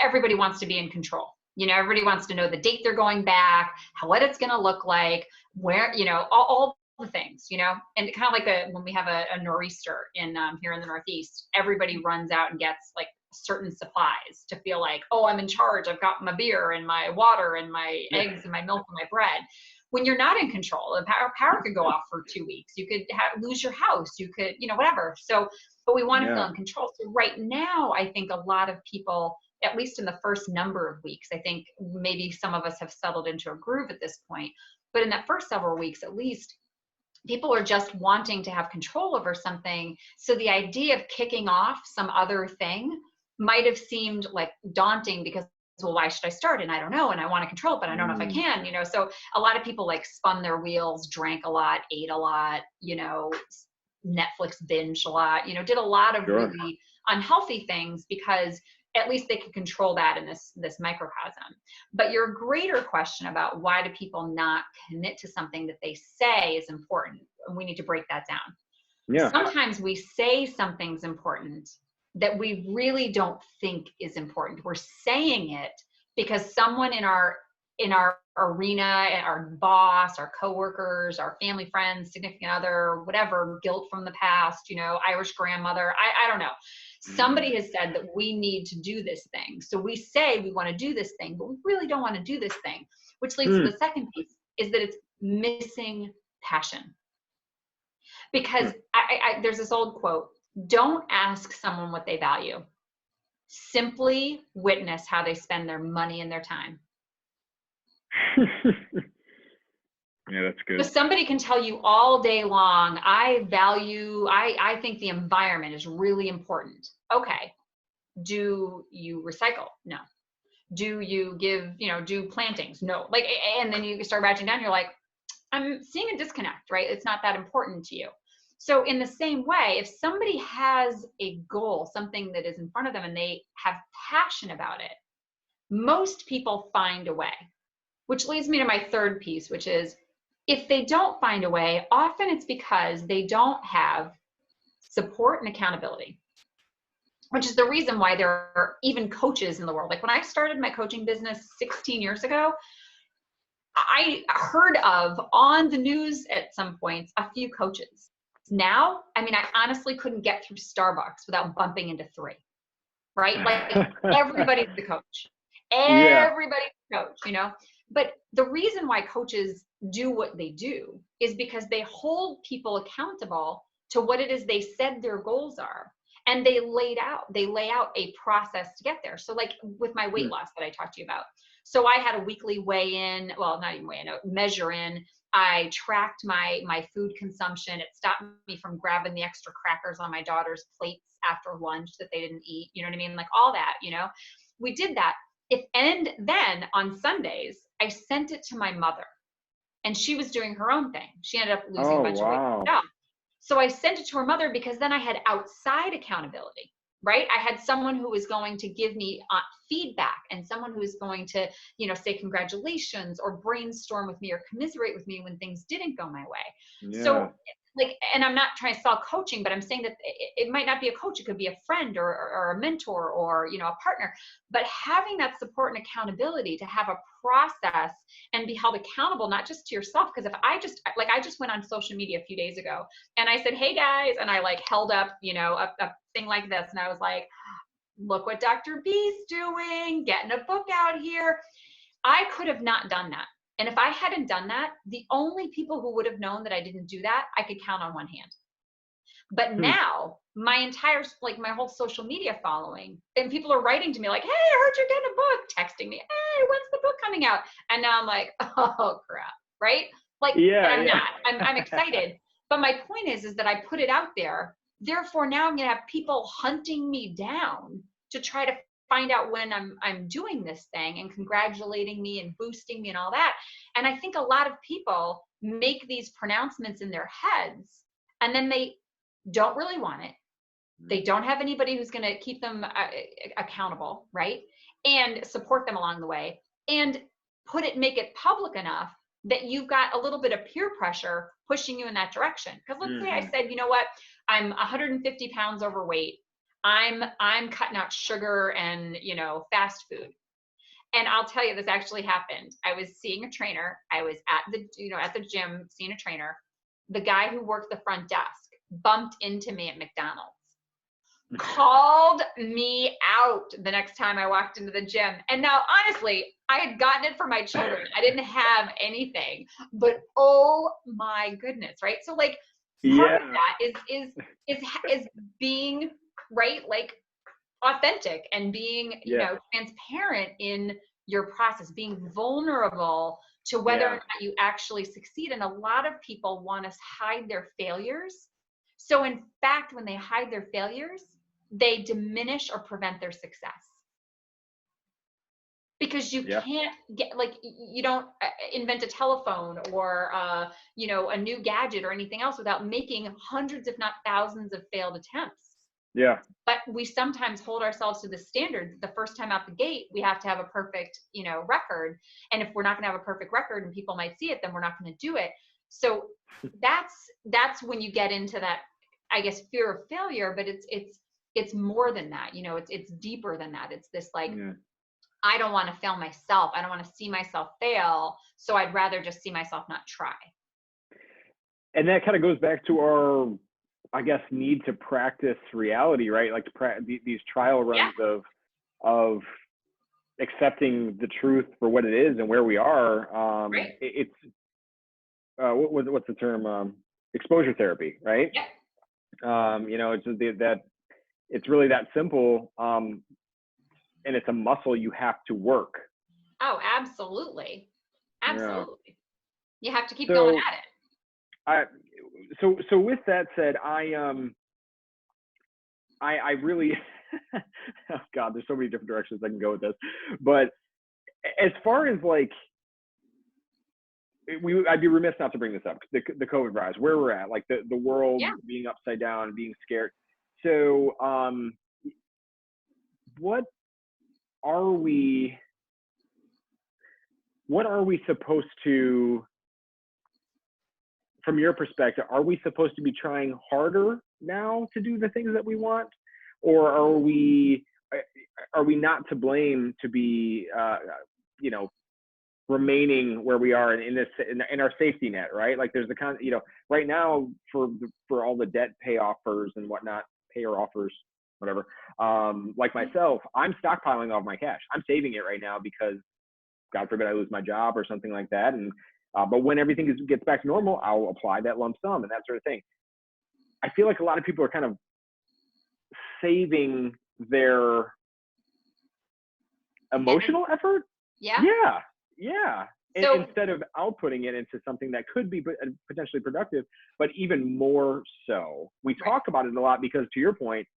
B: everybody wants to be in control. Everybody wants to know the date they're going back, what it's going to look like, where, all the things, and kind of like when we have a nor'easter here in the Northeast, everybody runs out and gets like certain supplies to feel like, oh, I'm in charge. I've got my beer and my water and my eggs and my milk and my bread. When you're not in control, the power could go off for 2 weeks. You could lose your house. You could, whatever. So, but we want to feel in control. So right now, I think a lot of people, at least in the first number of weeks, I think maybe some of us have settled into a groove at this point, but in that first several weeks, at least, people are just wanting to have control over something. So the idea of kicking off some other thing might have seemed like daunting because, well, why should I start? And I don't know. And I want to control it, but I don't know if I can, so a lot of people like spun their wheels, drank a lot, ate a lot, Netflix binge a lot, did a lot of really unhealthy things because at least they could control that in this microcosm. But your greater question about why do people not commit to something that they say is important, and we need to break that down. Yeah. Sometimes we say something's important that we really don't think is important. We're saying it because someone in our arena, our boss, our coworkers, our family friends, significant other, whatever, guilt from the past, Irish grandmother, I don't know. Somebody has said that we need to do this thing. So we say we want to do this thing, but we really don't want to do this thing, which leads to the second piece, is that it's missing passion. Because there's this old quote, don't ask someone what they value. Simply witness how they spend their money and their time.
A: Yeah, that's good.
B: So somebody can tell you all day long, I think the environment is really important. Okay. Do you recycle? No. Do you do plantings? No. And then you start ratcheting down, you're like, I'm seeing a disconnect, right? It's not that important to you. So in the same way, if somebody has a goal, something that is in front of them and they have passion about it, most people find a way, which leads me to my third piece, which is if they don't find a way, often it's because they don't have support and accountability, which is the reason why there are even coaches in the world. Like when I started my coaching business 16 years ago, I heard of on the news at some points a few coaches. Now, I honestly couldn't get through Starbucks without bumping into 3, right? Like everybody's the coach. Everybody's the coach, But the reason why coaches do what they do is because they hold people accountable to what it is they said their goals are. And they lay out a process to get there. So like with my weight loss that I talked to you about. So I had a weekly weigh-in, well, not even weigh-in, a measure-in. I tracked my food consumption. It stopped me from grabbing the extra crackers on my daughter's plates after lunch that they didn't eat. You know what I mean? Like all that, we did that. And then on Sundays, I sent it to my mother and she was doing her own thing. She ended up losing a bunch of weight. Yeah. So I sent it to her mother because then I had outside accountability, right? I had someone who was going to give me feedback and someone who was going to, say congratulations or brainstorm with me or commiserate with me when things didn't go my way. Yeah. So and I'm not trying to sell coaching, but I'm saying that it might not be a coach. It could be a friend or a mentor or, a partner, but having that support and accountability to have a process and be held accountable, not just to yourself. Because if I just went on social media a few days ago and I said, hey guys, and I held up, a thing like this. And I was like, look what Dr. B's doing, getting a book out here. I could have not done that. And if I hadn't done that, the only people who would have known that I didn't do that, I could count on one hand. But now my entire, like my whole social media following, and people are writing to me like, hey, I heard you're getting a book, texting me, hey, when's the book coming out? And now I'm like, oh crap, right? Like,
A: Yeah,
B: and I'm
A: yeah.
B: not, I'm excited. But my point is that I put it out there. Therefore, now I'm going to have people hunting me down to try to find out when I'm doing this thing and congratulating me and boosting me and all that. And I think a lot of people make these pronouncements in their heads, and then they don't really want it. They don't have anybody who's going to keep them accountable, right? And support them along the way, and make it public enough that you've got a little bit of peer pressure pushing you in that direction. Because let's say I said, you know what, I'm 150 pounds overweight. I'm cutting out sugar and, you know, fast food. And I'll tell you, this actually happened. I was seeing a trainer. I was at the gym seeing a trainer. The guy who worked the front desk bumped into me at McDonald's, called me out the next time I walked into the gym. And now, honestly, I had gotten it for my children. I didn't have anything, but oh my goodness, right? So like part of that is being, right, like authentic and being, you know, transparent in your process, being vulnerable to whether or not you actually succeed. And a lot of people want to hide their failures. So in fact, when they hide their failures, they diminish or prevent their success. Because you can't get, like, you don't invent a telephone or, you know, a new gadget or anything else without making hundreds, if not thousands, of failed attempts.
A: Yeah.
B: But we sometimes hold ourselves to the standard. The first time out the gate, we have to have a perfect, you know, record. And if we're not going to have a perfect record and people might see it, then we're not going to do it. So that's when you get into that, I guess, fear of failure. But it's more than that. You know, it's deeper than that. It's this like, I don't want to fail myself. I don't want to see myself fail. So I'd rather just see myself not try.
A: And that kind of goes back to our, I guess, need to practice reality, right? Like these trial runs of accepting the truth for what it is and where we are. It's what's the term? Exposure therapy, right?
B: Yeah.
A: You know, it's really that simple. And it's a muscle you have to work.
B: Oh, absolutely. Absolutely. You have to keep going at it.
A: So with that said, I really, oh God, there's so many different directions I can go with this. But as far as like, I'd be remiss not to bring this up, the COVID virus, where we're at, like the world being upside down, being scared. So what are we supposed to, from your perspective, are we supposed to be trying harder now to do the things that we want? Or are we not to blame to be, you know, remaining where we are in our safety net, right? Like there's the you know, right now for all the debt pay offers and whatnot, payer offers, whatever. Like myself, I'm stockpiling all of my cash. I'm saving it right now because God forbid I lose my job or something like that. And, but when everything gets back to normal, I'll apply that lump sum and that sort of thing. I feel like a lot of people are kind of saving their emotional effort.
B: Yeah.
A: So, instead of outputting it into something that could be potentially productive, but even more so. We talk about it a lot because, to your point,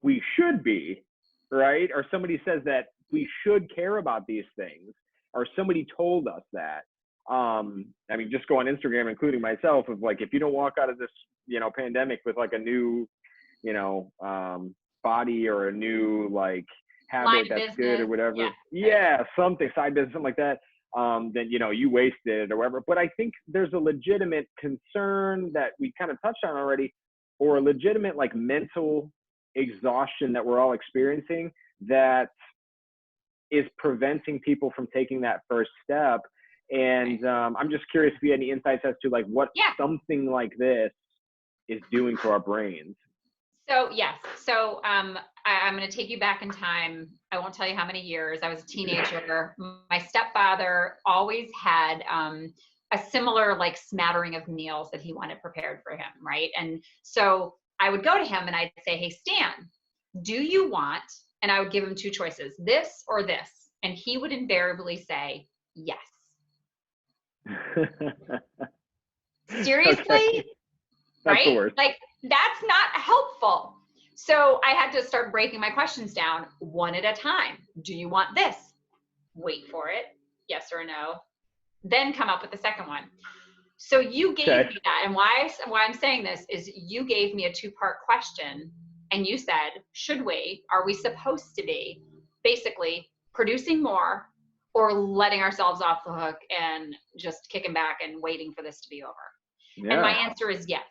A: we should be, right? Or somebody says that we should care about these things, or somebody told us that. I mean, just go on Instagram, including myself, of like, if you don't walk out of this, you know, pandemic with like a new, you know, body or a new like habit that's good or whatever, something, side business, something like that, then, you know, you wasted it or whatever. But I think there's a legitimate concern that we kind of touched on already, or a legitimate like mental exhaustion that we're all experiencing that is preventing people from taking that first step. And I'm just curious if you had any insights as to like what something like this is doing to our brains.
B: So yes, so I'm going to take you back in time. I won't tell you how many years. I was a teenager. My stepfather always had a similar like smattering of meals that he wanted prepared for him, right? And so I would go to him and I'd say, hey, Stan, do you want, and I would give him two choices, this or this. And he would invariably say, yes. Seriously?
A: Okay. That's the
B: Right?
A: worst.
B: Like, that's not helpful. So I had to start breaking my questions down one at a time. Do you want this? Wait for it. Yes or no. Then come up with the second one. So you gave me that. And why I'm saying this is you gave me a two-part question. And you said, should we, are we supposed to be basically producing more or letting ourselves off the hook and just kicking back and waiting for this to be over? Yeah. And my answer is yes.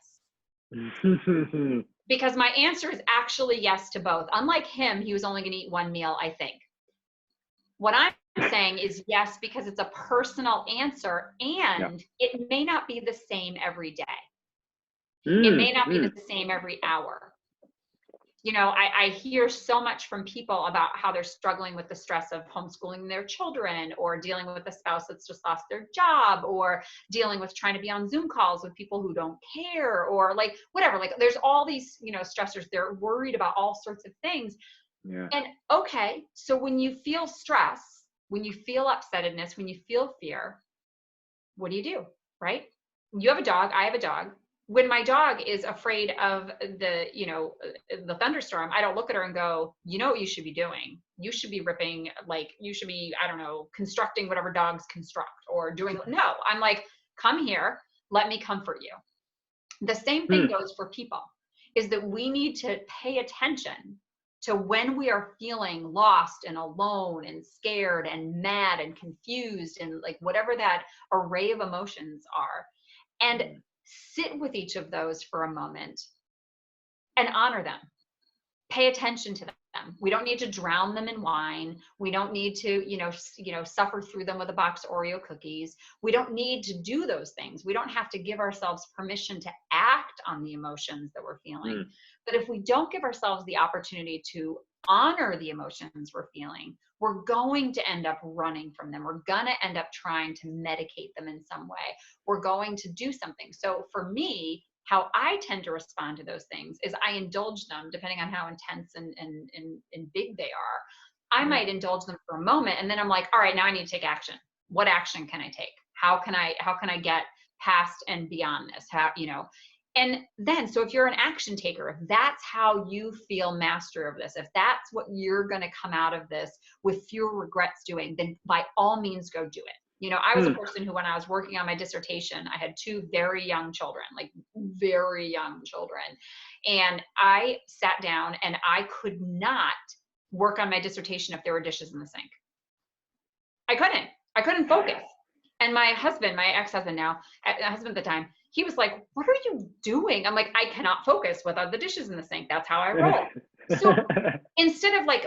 B: Because my answer is actually yes to both. Unlike him, he was only going to eat one meal, I think. What I'm saying is yes, because it's a personal answer and it may not be the same every day. It may not be the same every hour. You know, I hear so much from people about how they're struggling with the stress of homeschooling their children, or dealing with a spouse that's just lost their job, or dealing with trying to be on Zoom calls with people who don't care, or like whatever. Like there's all these, you know, stressors. They're worried about all sorts of things. Yeah. And okay, so when you feel stress, when you feel upsetness, when you feel fear, what do? Right? You have a dog. I have a dog. When my dog is afraid of the, you know, the thunderstorm, I don't look at her and go, you know what you should be doing? You should be ripping, like, you should be, I don't know, constructing whatever dogs construct or doing. No, I'm like, come here, let me comfort you. The same thing goes for people, is that we need to pay attention to when we are feeling lost and alone and scared and mad and confused and like whatever that array of emotions are. And sit with each of those for a moment and honor them. Pay attention to them. We don't need to drown them in wine. We don't need to, you know, suffer through them with a box of Oreo cookies. We don't need to do those things. We don't have to give ourselves permission to act on the emotions that we're feeling. But if we don't give ourselves the opportunity to honor the emotions we're feeling, we're going to end up running from them. We're going to end up trying to medicate them in some way. We're going to do something. So for me, how I tend to respond to those things is I indulge them depending on how intense and big they are. I might indulge them for a moment, and then I'm like, all right, now I need to take action. What action can I take? How can I get past and beyond this? How, you know, and then, so if you're an action taker, if that's how you feel master of this, if that's what you're going to come out of this with fewer regrets doing, then by all means go do it. You know, I was a person who, when I was working on my dissertation, I had two very young children, like very young children. And I sat down and I could not work on my dissertation if there were dishes in the sink. I couldn't focus. And my husband, my ex-husband now, husband at the time, he was like, what are you doing? I'm like, I cannot focus without the dishes in the sink. That's how I roll. So instead of like,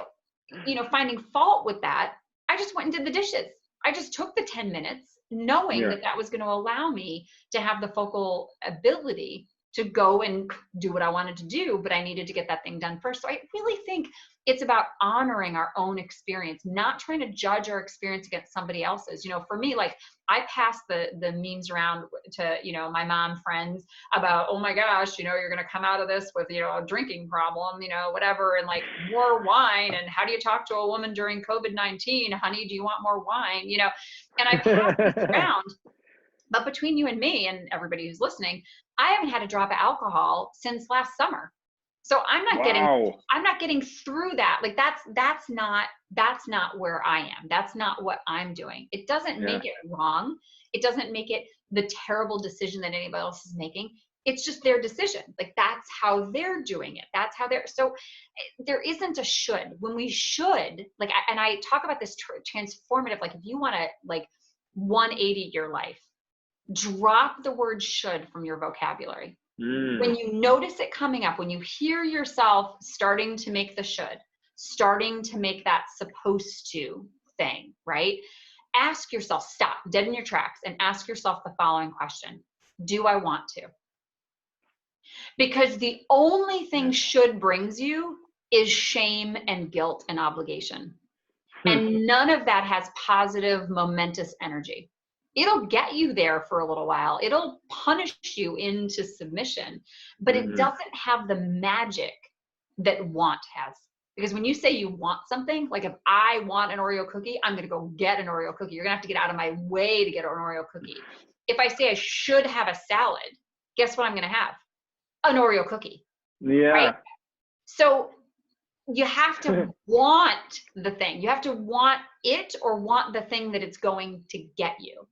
B: you know, finding fault with that, I just went and did the dishes. I just took the 10 minutes knowing that that was going to allow me to have the focal ability to go and do what I wanted to do, but I needed to get that thing done first. So I really think it's about honoring our own experience, not trying to judge our experience against somebody else's. You know, for me, like I pass the memes around to, you know, my mom friends about, oh my gosh, you know, you're going to come out of this with, you know, a drinking problem, you know, whatever, and like more wine. And how do you talk to a woman during COVID-19? Honey, do you want more wine? You know, and I pass this around. But between you and me and everybody who's listening, I haven't had a drop of alcohol since last summer. So I'm not getting through that. Like that's not where I am. That's not what I'm doing. It doesn't make it wrong. It doesn't make it the terrible decision that anybody else is making. It's just their decision. Like that's how they're doing it. That's how so there isn't a should. When we should, like, and I talk about this transformative, like if you want to like 180 your life, drop the word should from your vocabulary. When you notice it coming up, when you hear yourself starting to make the should, starting to make that supposed to thing, right? Ask yourself, stop dead in your tracks and ask yourself the following question. Do I want to? Because the only thing should brings you is shame and guilt and obligation. And none of that has positive, momentous energy. it'll get you there for a little while. It'll punish you into submission, but it
A: Mm-hmm.
B: doesn't have the magic that want has. Because when you say you want something, like if I want an Oreo cookie, I'm going to go get an Oreo cookie. You're going to have to get out of my way to get an Oreo cookie. If I say I should have a salad, guess what I'm going to have? An Oreo cookie.
A: Yeah.
B: Right? So you have to want the thing. You have to want it or want the thing that it's going to get you.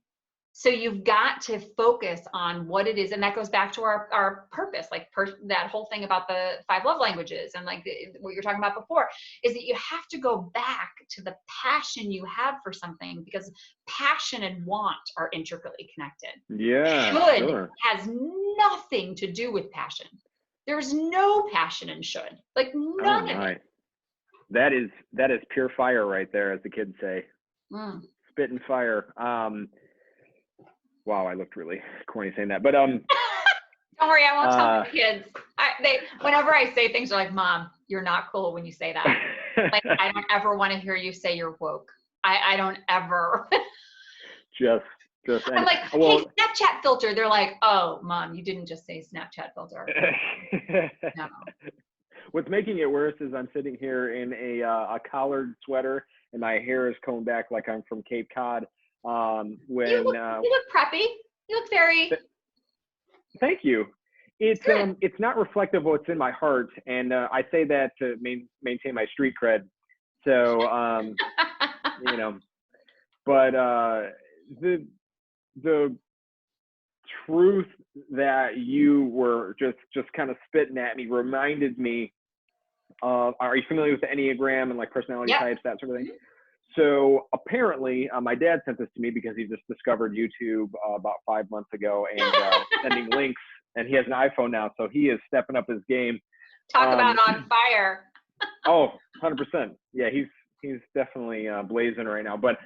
B: So you've got to focus on what it is. And that goes back to our purpose, like that whole thing about the 5 love languages and like what you're talking about before, is that you have to go back to the passion you have for something, because passion and want are intricately connected.
A: Yeah.
B: Should
A: Sure.
B: has nothing to do with passion. There's no passion in should, like none of it.
A: That is pure fire right there, as the kids say. Spit and fire. Wow, I looked really corny saying that, but
B: don't worry, I won't tell my kids. Whenever I say things, they're like, "Mom, you're not cool when you say that." Like, I don't ever want to hear you say you're woke. I don't ever.
A: just.
B: I'm like, hey, Snapchat filter. They're like, "Oh, Mom, you didn't just say Snapchat filter." No.
A: What's making it worse is I'm sitting here in a collared sweater and my hair is combed back like I'm from Cape Cod. You
B: look preppy. You look very.
A: Thank you. It's not reflective of what's in my heart, and I say that to maintain my street cred. So you know, but the truth that you were just kind of spitting at me reminded me of, are you familiar with the Enneagram and like personality types, that sort of thing? So apparently my dad sent this to me because he just discovered YouTube about 5 months ago and sending links, and he has an iPhone now, so he is stepping up his game.
B: Talk about on fire.
A: 100%. Yeah, he's definitely blazing right now, but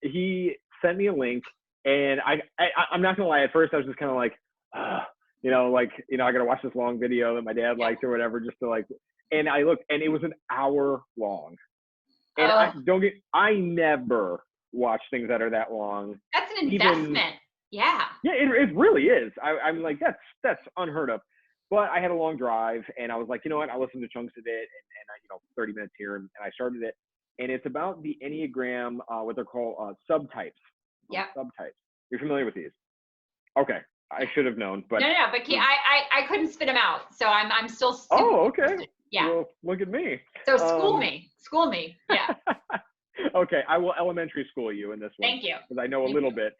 A: he sent me a link. And I'm not gonna lie, at first I was just kind of like, I gotta watch this long video that my dad liked or whatever, just to like, and I looked and it was an hour long. And I never watch things that are that long.
B: That's an investment. Yeah,
A: it really is. I'm like, that's unheard of. But I had a long drive and I was like, you know what, I'll listen to chunks of it and 30 minutes here, and I started it. And it's about the Enneagram, what they're called subtypes.
B: Yeah.
A: Subtypes. You're familiar with these? Okay. I should have known, but
B: no, but I couldn't spit them out, so I'm still super
A: okay.
B: interested. Yeah.
A: Well, look at me.
B: So school me. Yeah.
A: Okay, I will elementary school you in this one.
B: Thank you.
A: Because I know a little bit.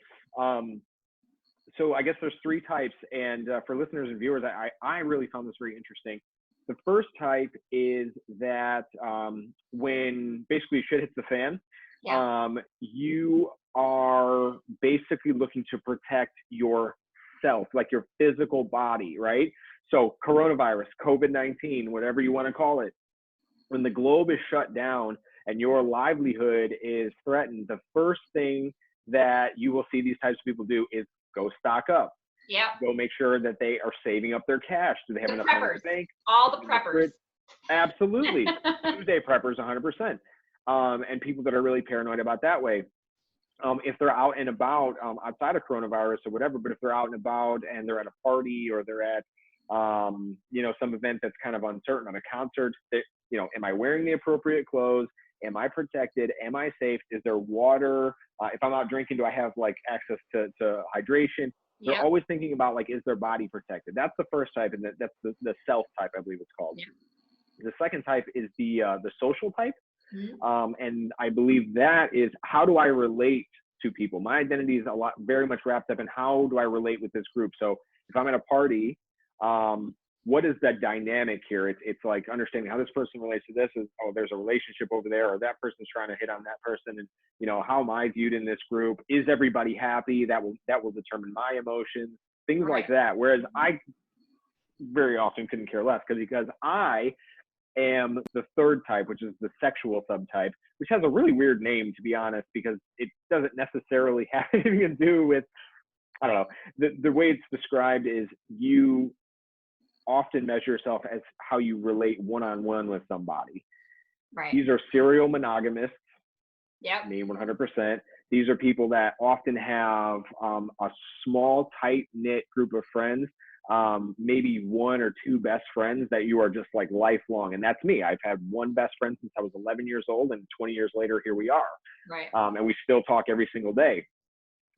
A: So I guess there's 3 types, and for listeners and viewers, I really found this very interesting. The first type is that when basically shit hits the fan, you are basically looking to protect yourself, like your physical body, right? So coronavirus, COVID-19, whatever you want to call it, when the globe is shut down and your livelihood is threatened, the first thing that you will see these types of people do is go stock up.
B: Yeah.
A: Go make sure that they are saving up their cash. Do they have enough money in the bank?
B: All the preppers.
A: Absolutely. Tuesday preppers, 100%. And people that are really paranoid about that way. If they're out and about outside of coronavirus or whatever, but if they're out and about and they're at a party or they're at, some event that's kind of uncertain, on a concert, that, am I wearing the appropriate clothes? Am I protected? Am I safe? Is there water? If I'm out drinking, do I have like access to hydration? They're always thinking about like, is their body protected? That's the first type, and that's the self type, I believe it's called. Yeah. The second type is the social type. Mm-hmm. And I believe that is, how do I relate to people? My identity is very much wrapped up in how do I relate with this group. So if I'm at a party, what is that dynamic here? It's like understanding how this person relates to this. There's a relationship over there, or that person's trying to hit on that person, and how am I viewed in this group? Is everybody happy? That will determine my emotions, things like that. Whereas I very often couldn't care less because I am the third type, which is the sexual subtype, which has a really weird name, to be honest, because it doesn't necessarily have anything to do with, I don't know, the way it's described is you often measure yourself as how you relate one-on-one with somebody. Right. These are serial monogamists.
B: Yep.
A: Me, 100%. These are people that often have a small, tight-knit group of friends, maybe one or two best friends that you are just like lifelong. And that's me. I've had one best friend since I was 11 years old, and 20 years later, here we are.
B: Right.
A: And we still talk every single day.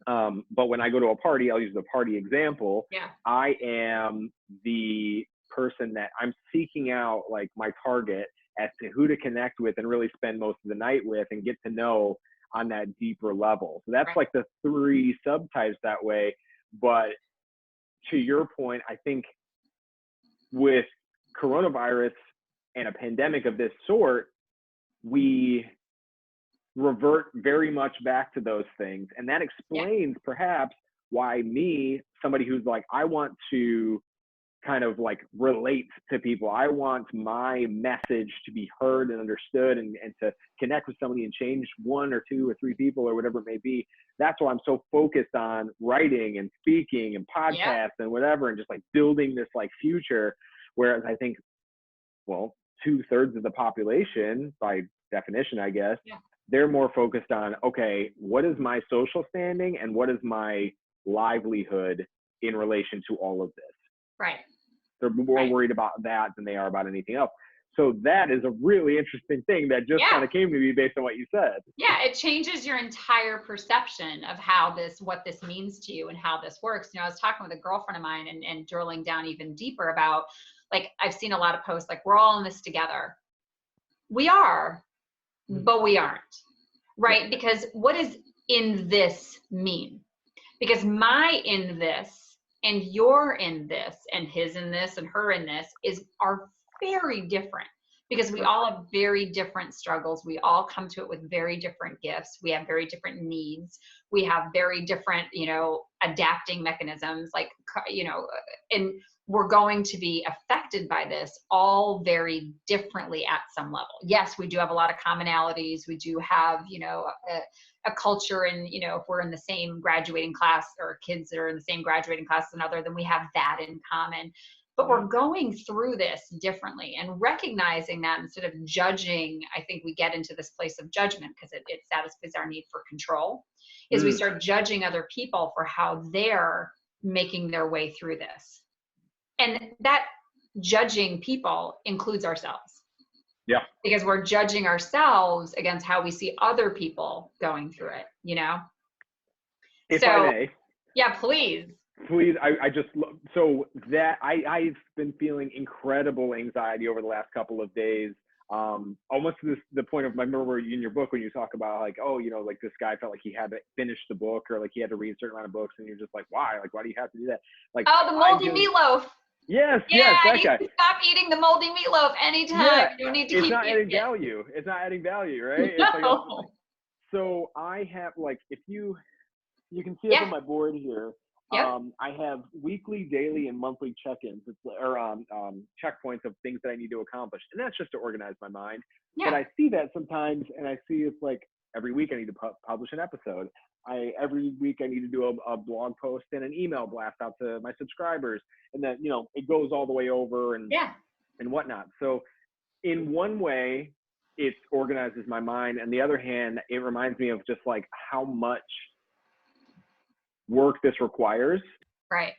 A: But when I go to a party, I'll use the party example.
B: Yeah.
A: I am the person that I'm seeking out, like my target as to who to connect with and really spend most of the night with and get to know on that deeper level. So that's
B: Right.
A: like the 3 subtypes that way. But to your point, I think with coronavirus and a pandemic of this sort, we revert very much back to those things. And that explains perhaps why me, somebody who's like, I want to kind of like relate to people. I want my message to be heard and understood, and to connect with somebody and change 1 or 2 or 3 people or whatever it may be. That's why I'm so focused on writing and speaking and podcasts and whatever, and just like building this like future. Whereas I think, well, 2/3 of the population, by definition, I guess, they're more focused on, okay, what is my social standing and what is my livelihood in relation to all of this?
B: Right.
A: They're more worried about that than they are about anything else. So that is a really interesting thing that just kind of came to me based on what you said.
B: Yeah, it changes your entire perception of what this means to you and how this works. You know, I was talking with a girlfriend of mine and drilling down even deeper about, like, I've seen a lot of posts like, we're all in this together. We are, but we aren't, right? Because what does in this mean? Because my in this and your in this and his in this and her in this are very different, because we all have very different struggles. We all come to it with very different gifts. We have very different needs. We have very different, adapting mechanisms, like, and we're going to be affected by this all very differently at some level. Yes, we do have a lot of commonalities. We do have, a culture, and, if we're in the same graduating class, or kids that are in the same graduating class as another, then we have that in common. But we're going through this differently, and recognizing that instead of judging. I think we get into this place of judgment because it satisfies our need for control, is we start judging other people for how they're making their way through this. And that judging people includes ourselves.
A: Yeah.
B: Because we're judging ourselves against how we see other people going through it,
A: If I may.
B: Yeah, please.
A: Please, I've been feeling incredible anxiety over the last couple of days. Almost to the point of, I remember in your book when you talk about like, like this guy felt like he had to finish the book, or like he had to read a certain amount of books, and you're just like, why? Like, why do you have to do that? Like,
B: the moldy meatloaf.
A: Yes, that guy.
B: Stop eating the moldy meatloaf anytime. You don't need to keep eating it.
A: Value. It's not adding value, right?
B: No.
A: It's like, so I have, like, if you can see up on my board here. I have weekly, daily, and monthly check-ins, or checkpoints of things that I need to accomplish, and that's just to organize my mind. But I see that sometimes, and I see it's like every week I need to publish an episode. Every week I need to do a blog post and an email blast out to my subscribers, and then it goes all the way over and whatnot. So in one way, it organizes my mind, and the other hand, it reminds me of just like how much work this requires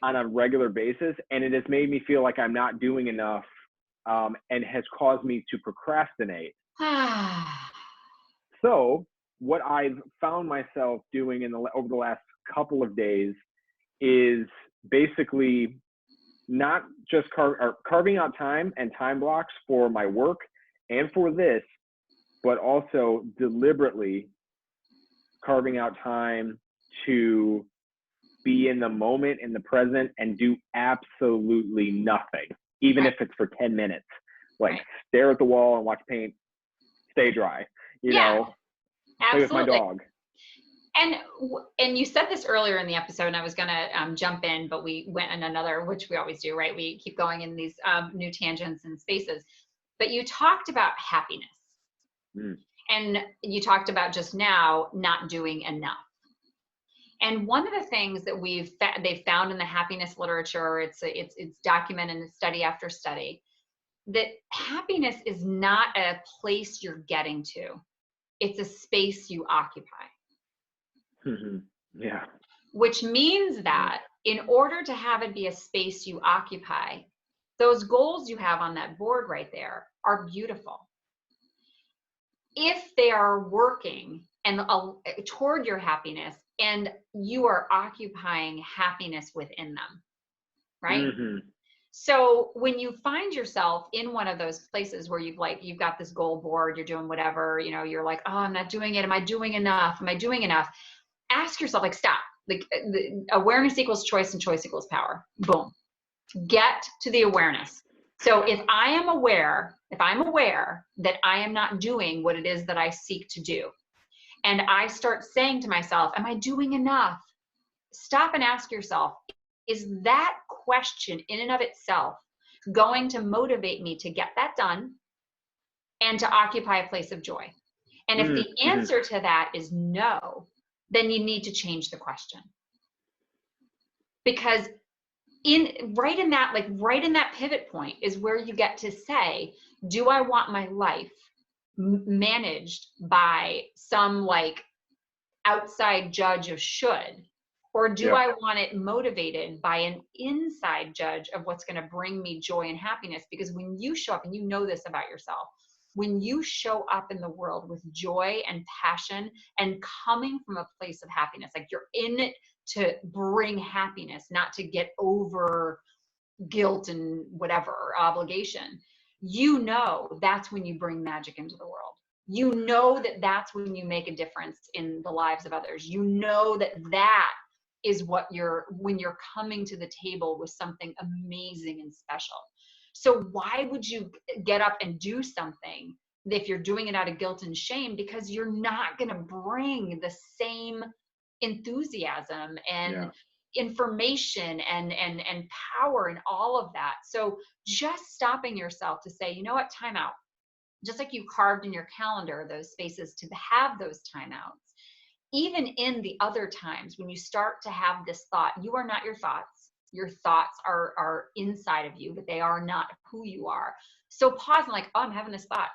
A: on a regular basis, and it has made me feel like I'm not doing enough, and has caused me to procrastinate. So what I've found myself doing over the last couple of days is basically not just carving out time and time blocks for my work and for this, but also deliberately carving out time to be in the moment, in the present, and do absolutely nothing, even if it's for 10 minutes. Like stare at the wall and watch paint stay dry, play with my dog.
B: And you said this earlier in the episode, and I was going to jump in, but we went in another, which we always do, right? We keep going in these new tangents and spaces. But you talked about happiness. And you talked about just now not doing enough. And one of the things that they've found in the happiness literature, it's documented in study after study, that happiness is not a place you're getting to. It's a space you occupy.
A: Yeah.
B: which means that in order to have it be a space you occupy, those goals you have on that board right there are beautiful. If they are working and toward your happiness, and you are occupying happiness within them, right? So when you find yourself in one of those places where you've got this goal board, you're doing whatever, you're like, oh, I'm not doing it. Am I doing enough? Am I doing enough? Ask yourself, like, stop. Like, the awareness equals choice and choice equals power. Boom. Get to the awareness. So if I'm aware that I am not doing what it is that I seek to do, and I start saying to myself, am I doing enough? Stop and ask yourself, is that question in and of itself going to motivate me to get that done and to occupy a place of joy? And if the answer to that is no, then you need to change the question. Because right in that pivot point is where you get to say, do I want my life managed by some like outside judge of should, or do I want it motivated by an inside judge of what's going to bring me joy and happiness? Because when you show up, and you know this about yourself, when you show up in the world with joy and passion and coming from a place of happiness, like you're in it to bring happiness, not to get over guilt and whatever obligation, that's when you bring magic into the world. That's when you make a difference in the lives of others. That is when you're coming to the table with something amazing and special. So why would you get up and do something if you're doing it out of guilt and shame? Because you're not going to bring the same enthusiasm and information and power and all of that. So just stopping yourself to say, you know what, time out. Just like you carved in your calendar those spaces to have those timeouts, even in the other times when you start to have this thought, you are not your thoughts. Your thoughts are inside of you, but they are not who you are. So pause and like, oh, I'm having this thought.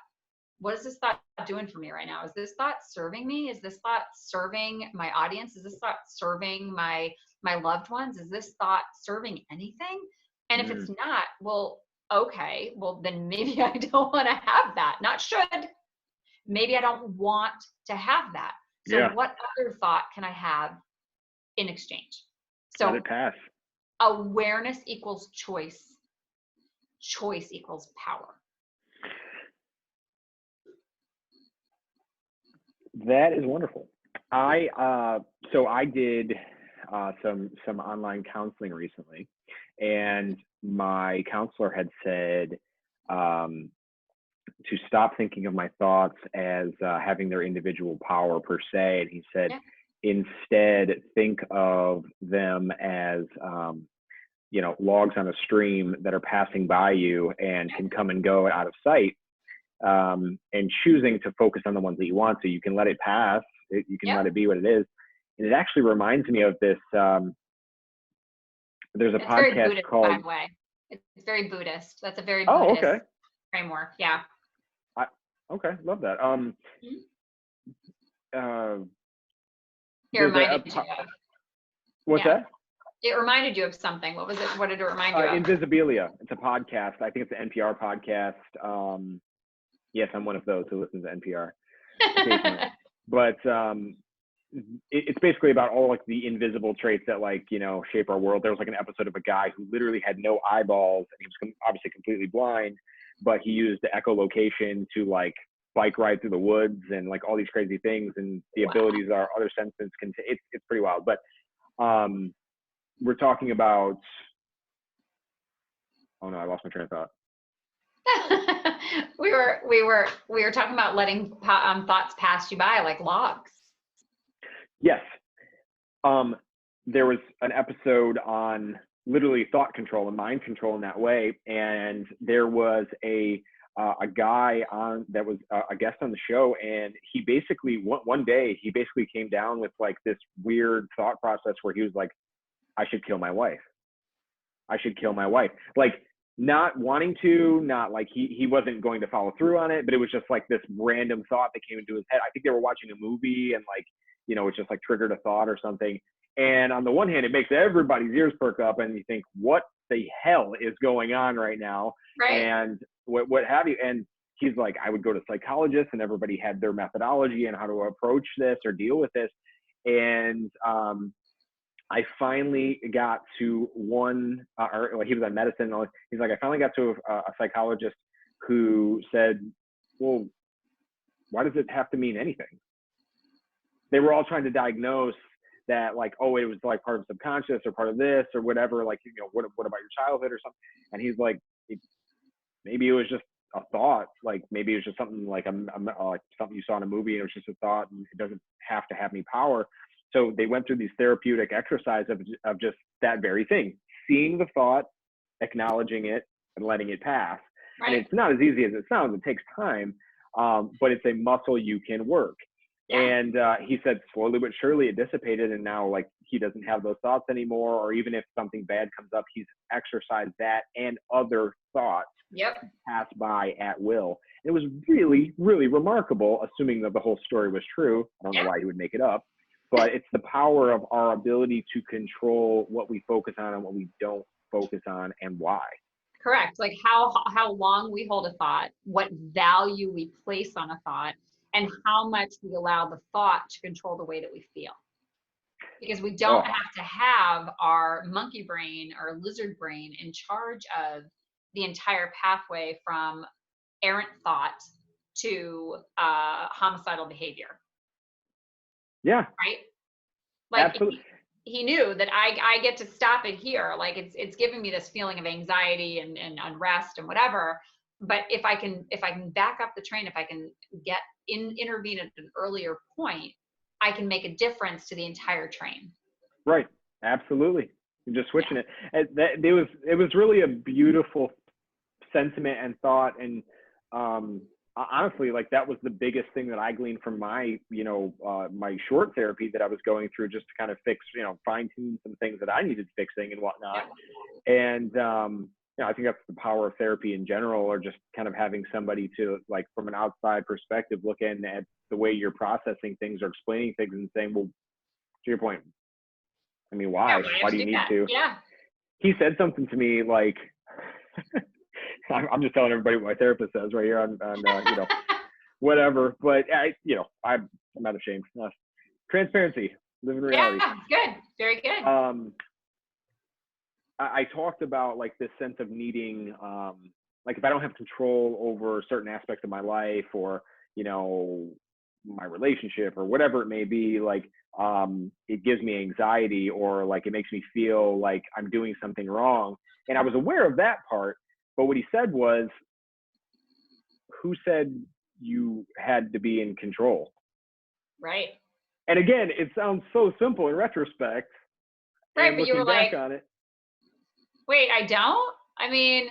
B: What is this thought doing for me right now? Is this thought serving me? Is this thought serving my audience? Is this thought serving my loved ones? Is this thought serving anything? And if it's not, well, okay, well, then maybe I don't want to have that. Not should. Maybe I don't want to have that. So what other thought can I have in exchange? So
A: let it pass.
B: Awareness equals choice. Choice equals power.
A: That is wonderful. So I did some online counseling recently, and my counselor had said to stop thinking of my thoughts as having their individual power per se, and he said instead think of them as logs on a stream that are passing by you and can come and go out of sight. And choosing to focus on the ones that you want, so you can let it pass. You can let it be what it is. And it actually reminds me of this. There's a podcast
B: very Buddhist,
A: called.
B: By the way, it's very Buddhist. That's a very Buddhist framework. Yeah.
A: Okay, love that.
B: It reminded you of.
A: What's that?
B: It reminded you of something. What was it? What did it remind you of?
A: Invisibilia. It's a podcast. I think it's an NPR podcast. Yes, I'm one of those who listens to NPR. But it's basically about all like the invisible traits that shape our world. There was like an episode of a guy who literally had no eyeballs, and he was obviously completely blind, but he used the echolocation to like bike ride through the woods and like all these crazy things, and the abilities our other senses can. It's pretty wild. But we're talking about. Oh no, I lost my train of thought.
B: we were talking about letting thoughts pass you by like logs.
A: Yes. There was an episode on literally thought control and mind control in that way, and there was a guy on that was a guest on the show, and he basically one day he basically came down with like this weird thought process where he was like, I should kill my wife. I should kill my wife. Like, not wanting to, not like he wasn't going to follow through on it, but it was just like this random thought that came into his head. I think they were watching a movie, and like you know, it's just like triggered a thought or something. And on the one hand, it makes everybody's ears perk up and you think, what the hell is going on right now?
B: Right.
A: And what have you. And he's like, I would go to psychologists and everybody had their methodology and how to approach this or deal with this. And I finally got to one, or he was on medicine. He's like, I finally got to a psychologist who said, well, why does it have to mean anything? They were all trying to diagnose that, like, oh, it was like part of subconscious or part of this or whatever, like, you know, what about your childhood or something? And he's like, maybe it was just a thought, like maybe it was just something like like something you saw in a movie and it was just a thought and it doesn't have to have any power. So they went through these therapeutic exercises of just that very thing, seeing the thought, acknowledging it, and letting it pass.
B: Right.
A: And it's not as easy as it sounds. It takes time, but it's a muscle you can work.
B: Yeah.
A: And he said slowly but surely it dissipated, and now like he doesn't have those thoughts anymore, or even if something bad comes up, he's exercised that and other thoughts pass by at will. It was really, really remarkable, assuming that the whole story was true. I don't know why he would make it up, but it's the power of our ability to control what we focus on and what we don't focus on, and why.
B: Correct. Like how long we hold a thought, what value we place on a thought, and how much we allow the thought to control the way that we feel. Because we don't have to have our monkey brain or lizard brain in charge of the entire pathway from errant thought to homicidal behavior.
A: Yeah.
B: Right? Like
A: absolutely.
B: He knew that I get to stop it here. Like it's giving me this feeling of anxiety and unrest and whatever. But if I can back up the train, if I can intervene at an earlier point, I can make a difference to the entire train.
A: Right. Absolutely. You're just switching it. And it was really a beautiful sentiment and thought. And honestly, like that was the biggest thing that I gleaned from my, my short therapy that I was going through, just to kind of fix, fine tune some things that I needed fixing and whatnot. And, I think that's the power of therapy in general, or just kind of having somebody to, like, from an outside perspective, looking at the way you're processing things or explaining things and saying, well, to your point, I mean, why? Why do you need to?
B: Yeah. He
A: said something to me like, I'm just telling everybody what my therapist says right here on whatever. But I'm not ashamed. Transparency, living reality.
B: Yeah, good, very good.
A: I talked about like this sense of needing, like if I don't have control over certain aspects of my life, or my relationship or whatever it may be, like it gives me anxiety, or like it makes me feel like I'm doing something wrong. And I was aware of that part, but what he said was, who said you had to be in control?
B: Right.
A: And again, it sounds so simple in retrospect.
B: Right, but you were
A: back
B: like,
A: on it,
B: wait, I don't? I mean,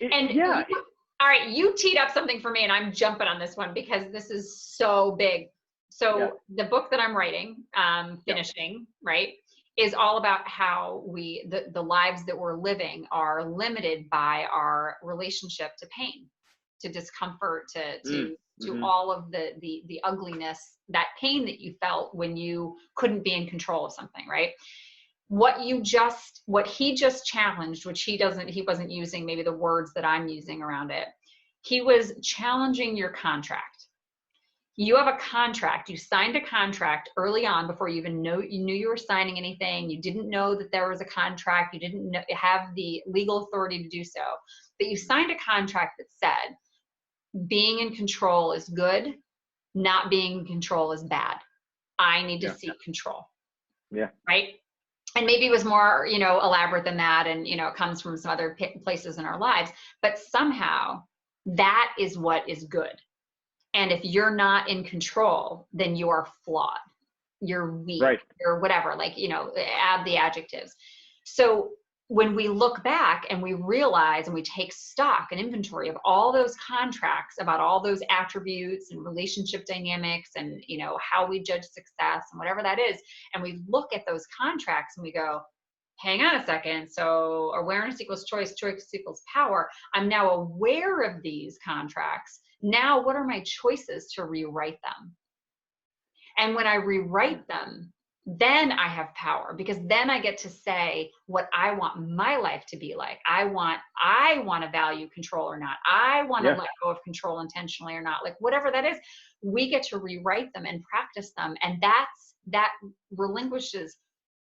B: all right, you teed up something for me, and I'm jumping on this one because this is so big. So the book that I'm writing, finishing, right, is all about how the lives that we're living are limited by our relationship to pain, to discomfort, to all of the ugliness, that pain that you felt when you couldn't be in control of something, right? What he just challenged, which he wasn't using maybe the words that I'm using around it. He was challenging your contract. You have a contract. You signed a contract early on before you even knew you were signing anything. You didn't know that there was a contract. You didn't have the legal authority to do so. But you signed a contract that said, being in control is good. Not being in control is bad. I need to seek control.
A: Yeah.
B: Right. And maybe it was more, elaborate than that. And, it comes from some other places in our lives, but somehow that is what is good. And if you're not in control, then you are flawed. You're weak, or whatever, add the adjectives. So when we look back and we realize and we take stock and inventory of all those contracts, about all those attributes and relationship dynamics and, how we judge success and whatever that is, and we look at those contracts and we go, hang on a second. So awareness equals choice, choice equals power. I'm now aware of these contracts. Now, what are my choices to rewrite them? And when I rewrite them, then I have power, because then I get to say what I want my life to be like. I want to value control or not. I want to let go of control intentionally or not. Like whatever that is, we get to rewrite them and practice them. And that relinquishes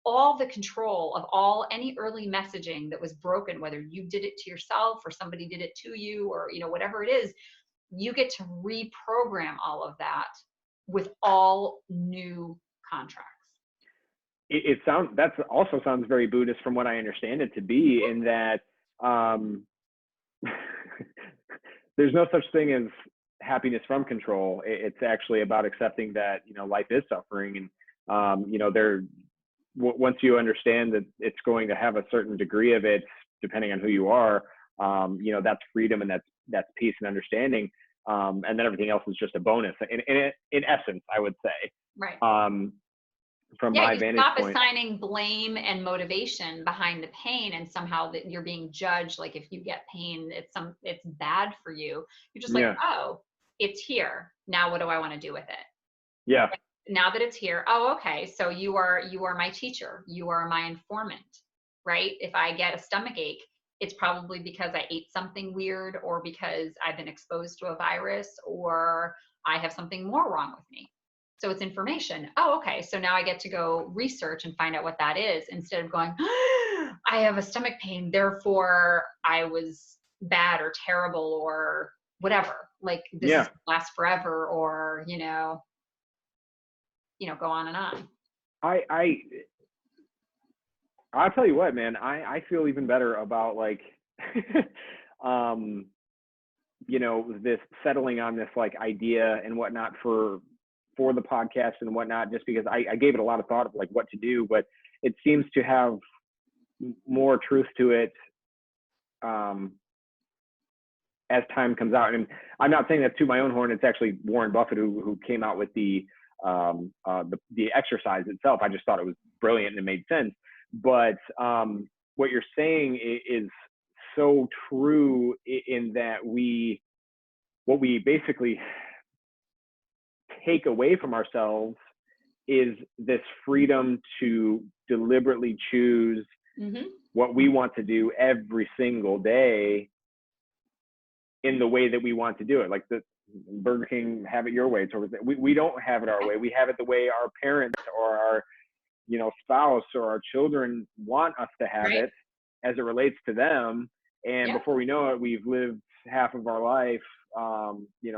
B: all the control of any early messaging that was broken, whether you did it to yourself or somebody did it to you, or, whatever it is. You get to reprogram all of that with all new contracts.
A: That also sounds very Buddhist from what I understand it to be, in that there's no such thing as happiness from control. It's actually about accepting that, life is suffering. And, once you understand that it's going to have a certain degree of it, depending on who you are, that's freedom, and that's peace and understanding. And then everything else is just a bonus in essence, I would say.
B: Right.
A: From my vantage
B: stop
A: point.
B: Assigning blame and motivation behind the pain, and somehow that you're being judged. Like if you get pain, it's bad for you. You're just like, oh, it's here. Now what do I want to do with it?
A: Yeah.
B: Now that it's here, oh, okay. So you are my teacher. You are my informant, right? If I get a stomach ache, it's probably because I ate something weird, or because I've been exposed to a virus, or I have something more wrong with me. So it's information. Oh, okay. So now I get to go research and find out what that is, instead of going, I have a stomach pain, therefore I was bad or terrible or whatever. Like this is last forever, or, go on and on.
A: I'll tell you what, man, I feel even better about like, this settling on this like idea and whatnot for the podcast and whatnot, just because I gave it a lot of thought of like what to do, but it seems to have more truth to it as time comes out. And I'm not saying that to my own horn. It's actually Warren Buffett who came out with the exercise itself. I just thought it was brilliant and it made sense. But what you're saying is so true, in that what we basically take away from ourselves is this freedom to deliberately choose what we want to do every single day in the way that we want to do it. Like the Burger King, have it your way. We don't have it our way. We have it the way our parents or our spouse or our children want us to have it, as it relates to them. And before we know it, we've lived half of our life,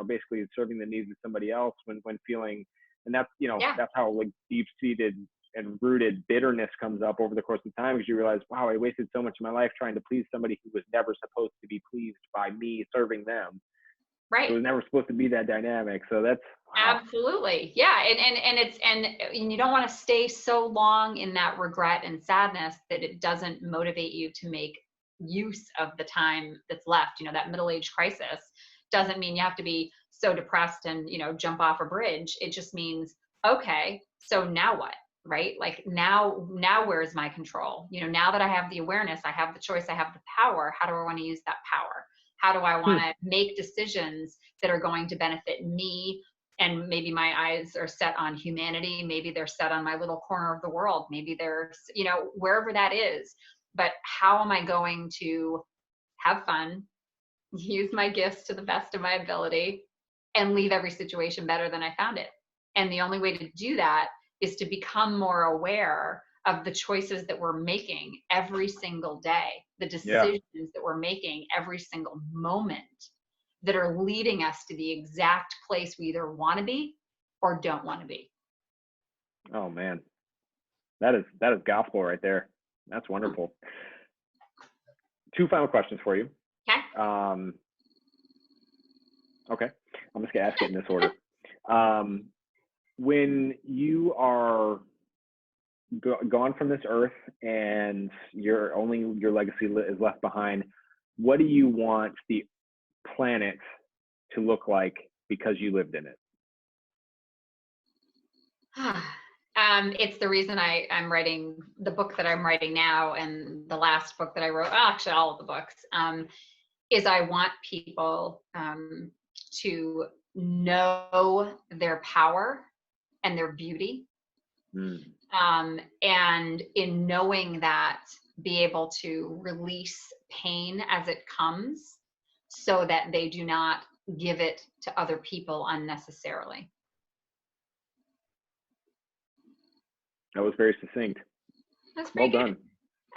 A: basically serving the needs of somebody else when feeling, and that's, that's how like deep-seated and rooted bitterness comes up over the course of time, because you realize, wow, I wasted so much of my life trying to please somebody who was never supposed to be pleased by me serving them.
B: Right.
A: It was never supposed to be that dynamic. So that's
B: absolutely. Yeah. And you don't want to stay so long in that regret and sadness that it doesn't motivate you to make use of the time that's left. That middle-age crisis doesn't mean you have to be so depressed and, jump off a bridge. It just means, okay, so now what? Right? Like now where's my control? Now that I have the awareness, I have the choice, I have the power. How do I want to use that power? How do I want to make decisions that are going to benefit me? And maybe my eyes are set on humanity. Maybe they're set on my little corner of the world. Maybe they're, wherever that is. But how am I going to have fun, use my gifts to the best of my ability, and leave every situation better than I found it? And the only way to do that is to become more aware of the choices that we're making every single day, the decisions that we're making every single moment, that are leading us to the exact place we either want to be or don't want to be.
A: Oh man, that is gospel right there. That's wonderful. 2 final questions for you.
B: Okay.
A: Okay, I'm just gonna ask it in this order. When you are gone from this earth and your legacy is left behind, what do you want the planet to look like because you lived in it?
B: It's the reason I'm writing the book that I'm writing now, and the last book that I wrote, actually all of the books, is I want people to know their power and their beauty.
A: Mm.
B: And in knowing that, be able to release pain as it comes so that they do not give it to other people unnecessarily.
A: That was very succinct.
B: That's
A: Well
B: pretty
A: done.
B: good.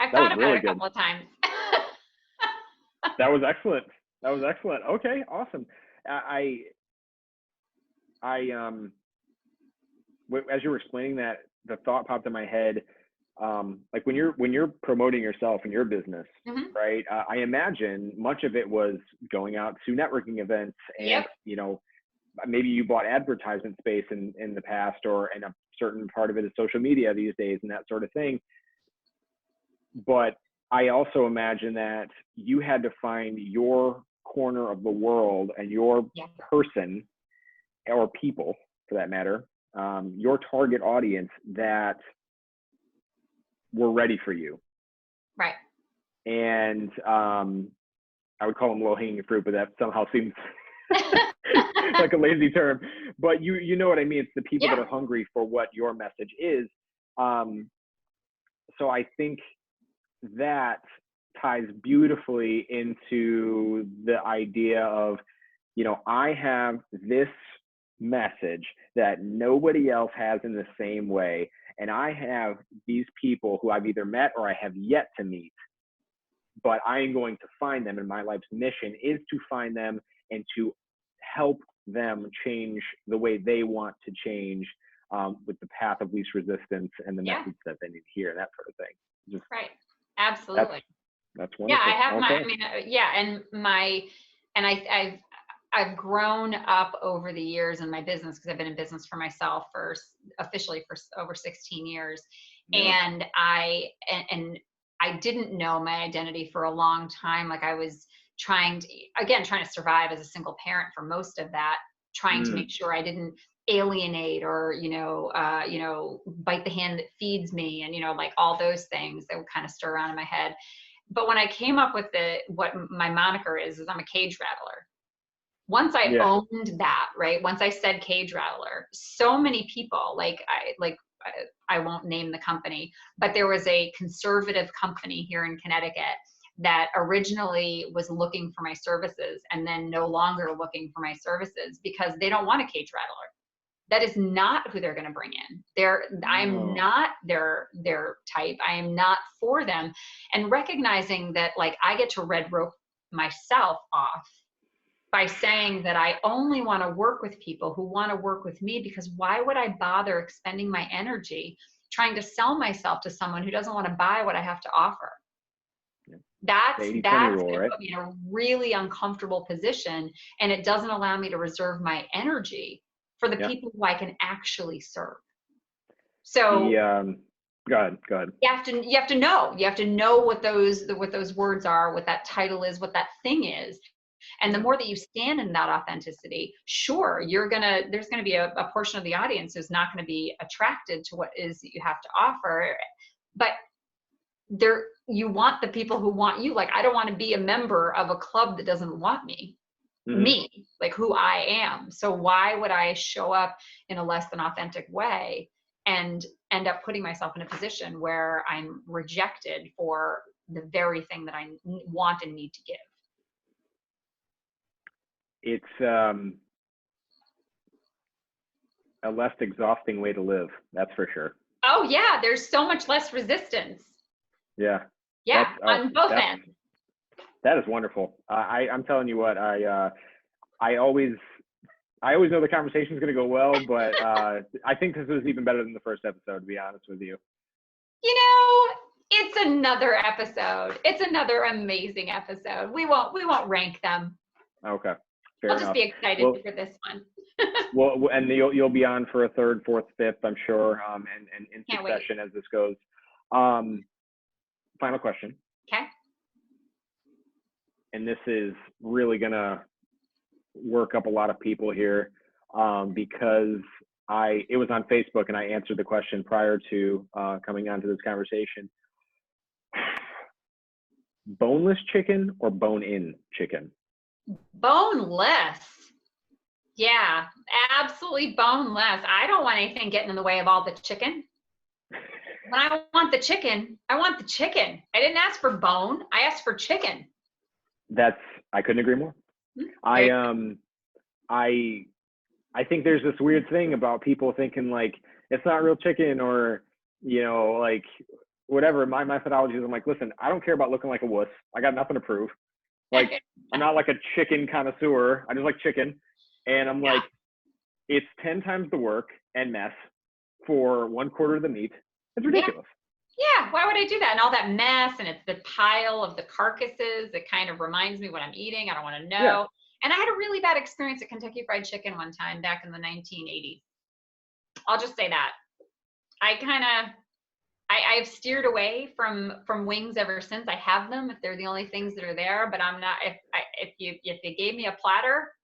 B: I've
A: That
B: thought
A: was
B: about
A: really
B: it a couple of times.
A: That was excellent. That was excellent. Okay, awesome. I as you were explaining that, the thought popped in my head. Like when you're promoting yourself and your business,
B: Mhm.
A: right? I imagine much of it was going out to networking events, and
B: Yep.
A: you know, maybe you bought advertisement space in the past, and a certain part of it is social media these days and that sort of thing. But I also imagine that you had to find your corner of the world and your
B: Yeah.
A: person, or people for that matter, your target audience that were ready for you.
B: Right.
A: And I would call them low-hanging fruit, but that somehow seems like a lazy term. But you know what I mean? It's the people
B: Yeah.
A: that are hungry for what your message is. So I think that ties beautifully into the idea of, you know, I have this message that nobody else has in the same way. And I have these people who I've either met or I have yet to meet, but I am going to find them. And my life's mission is to find them and to help them change the way they want to change, with the path of least resistance and the
B: Yeah.
A: message that they need to hear, that sort of thing. Just,
B: Right. Absolutely.
A: that's
B: Yeah,
A: wonderful.
B: I have
A: Okay.
B: my, I mean, yeah, and I've grown up over the years in my business, because I've been in business for myself officially for over 16 years.
A: Yeah.
B: And I didn't know my identity for a long time. Like I was trying to survive as a single parent for most of that, trying to
A: Mm.
B: make sure I didn't alienate or, bite the hand that feeds me, and, like all those things that would kind of stir around in my head. But when I came up with what my moniker is I'm a cage rattler. Once I
A: Yeah.
B: owned that, right? Once I said cage rattler, so many people, I won't name the company, but there was a conservative company here in Connecticut that originally was looking for my services and then no longer looking for my services because they don't want a cage rattler. That is not who they're going to bring in. I'm not their type. I am not for them. And recognizing that, like, I get to red rope myself off by saying that I only want to work with people who want to work with me, because why would I bother expending my energy trying to sell myself to someone who doesn't want to buy what I have to offer? That's
A: rule,
B: going to
A: right?
B: put me in a really uncomfortable position, and it doesn't allow me to reserve my energy for the people who I can actually serve. So
A: go ahead.
B: you have to know what those words are, what that title is, what that thing is. And the more that you stand in that authenticity, sure, there's gonna be a portion of the audience who's not gonna be attracted to what is that you have to offer, but you want the people who want you. Like, I don't want to be a member of a club that doesn't want me.
A: Mm-hmm.
B: Me, like who I am. So why would I show up in a less than authentic way and end up putting myself in a position where I'm rejected for the very thing that I want and need to give?
A: It's a less exhausting way to live, that's for sure.
B: Oh yeah, there's so much less resistance.
A: Yeah.
B: On both ends.
A: That is wonderful. I'm telling you what, I always know the conversation is going to go well, but I think this was even better than the first episode, to be honest with you.
B: It's another episode. It's another amazing episode. We won't rank them.
A: Okay.
B: I'll just be excited for this one.
A: Well, and you'll be on for a third, fourth, fifth, I'm sure, and in succession as this goes. Final question.
B: Okay.
A: And this is really gonna work up a lot of people here, because it was on Facebook and I answered the question prior to coming onto this conversation. Boneless chicken or bone-in chicken?
B: Boneless. Yeah, absolutely boneless. I don't want anything getting in the way of all the chicken. When I want the chicken, I want the chicken. I didn't ask for bone. I asked for chicken.
A: I couldn't agree more.
B: There
A: I think there's this weird thing about people thinking like it's not real chicken, or like whatever. My methodology is, I'm like, listen, I don't care about looking like a wuss. I got nothing to prove. Like, I'm not like a chicken connoisseur. I just like chicken. And I'm like, it's 10 times the work and mess for 1/4 of the meat. It's ridiculous.
B: Yeah, why would I do that? And all that mess, and it's the pile of the carcasses that kind of reminds me what I'm eating. I don't want to know.
A: Yeah.
B: And I had a really bad experience at Kentucky Fried Chicken one time back in the 1980s. I'll just say that. I've steered away from wings ever since. I have them if they're the only things that are there, but I'm not. If you gave me a platter,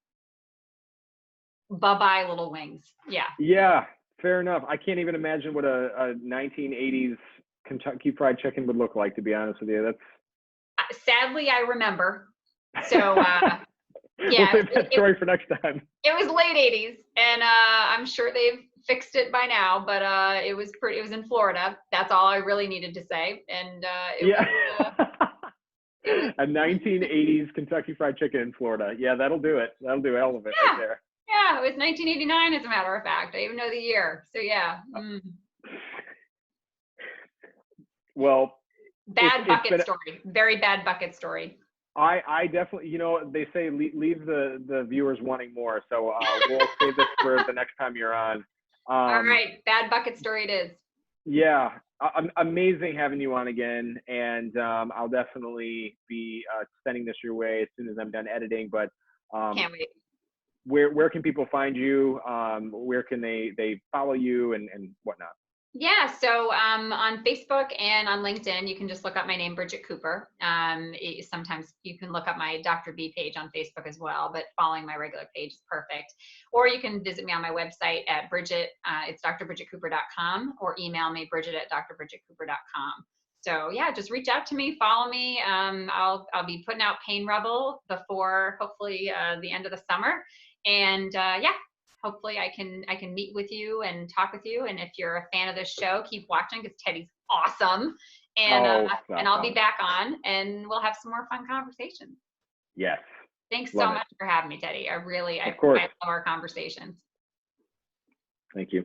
B: bye-bye little wings. Yeah.
A: Yeah, fair enough. I can't even imagine what a 1980s Kentucky Fried Chicken would look like, to be honest with you. That's
B: sadly, I remember. So yeah,
A: we'll save that story for next time.
B: It was late 80s, and I'm sure they've fixed it by now, but it was in Florida. That's all I really needed to say. And
A: a 1980s Kentucky Fried Chicken in Florida. Yeah, that'll do it. That'll do all of it right there.
B: Yeah, it was 1989, as a matter of fact. I even know the year. So yeah.
A: Well,
B: bad bucket story. Very bad bucket story.
A: I definitely, they say leave the viewers wanting more. So we'll save this for the next time you're on.
B: All right, bad bucket story it is.
A: Yeah, amazing having you on again, and I'll definitely be sending this your way as soon as I'm done editing. But
B: can't wait.
A: Where can people find you? Where can they follow you and whatnot?
B: Yeah, so on Facebook and on LinkedIn, you can just look up my name, Bridget Cooper. Sometimes you can look up my Dr. B page on Facebook as well, but following my regular page is perfect. Or you can visit me on my website at Bridget, it's drbridgetcooper.com, or email me, bridget@drbridgetcooper.com. So yeah, just reach out to me, follow me. I'll be putting out Pain Rebel before hopefully the end of the summer. And yeah, hopefully I can meet with you and talk with you. And if you're a fan of this show, keep watching, because Teddy's awesome. And and I'll be back on, and we'll have some more fun conversations.
A: Yes.
B: Thanks so much for having me, Teddy. I love our conversations.
A: Thank you.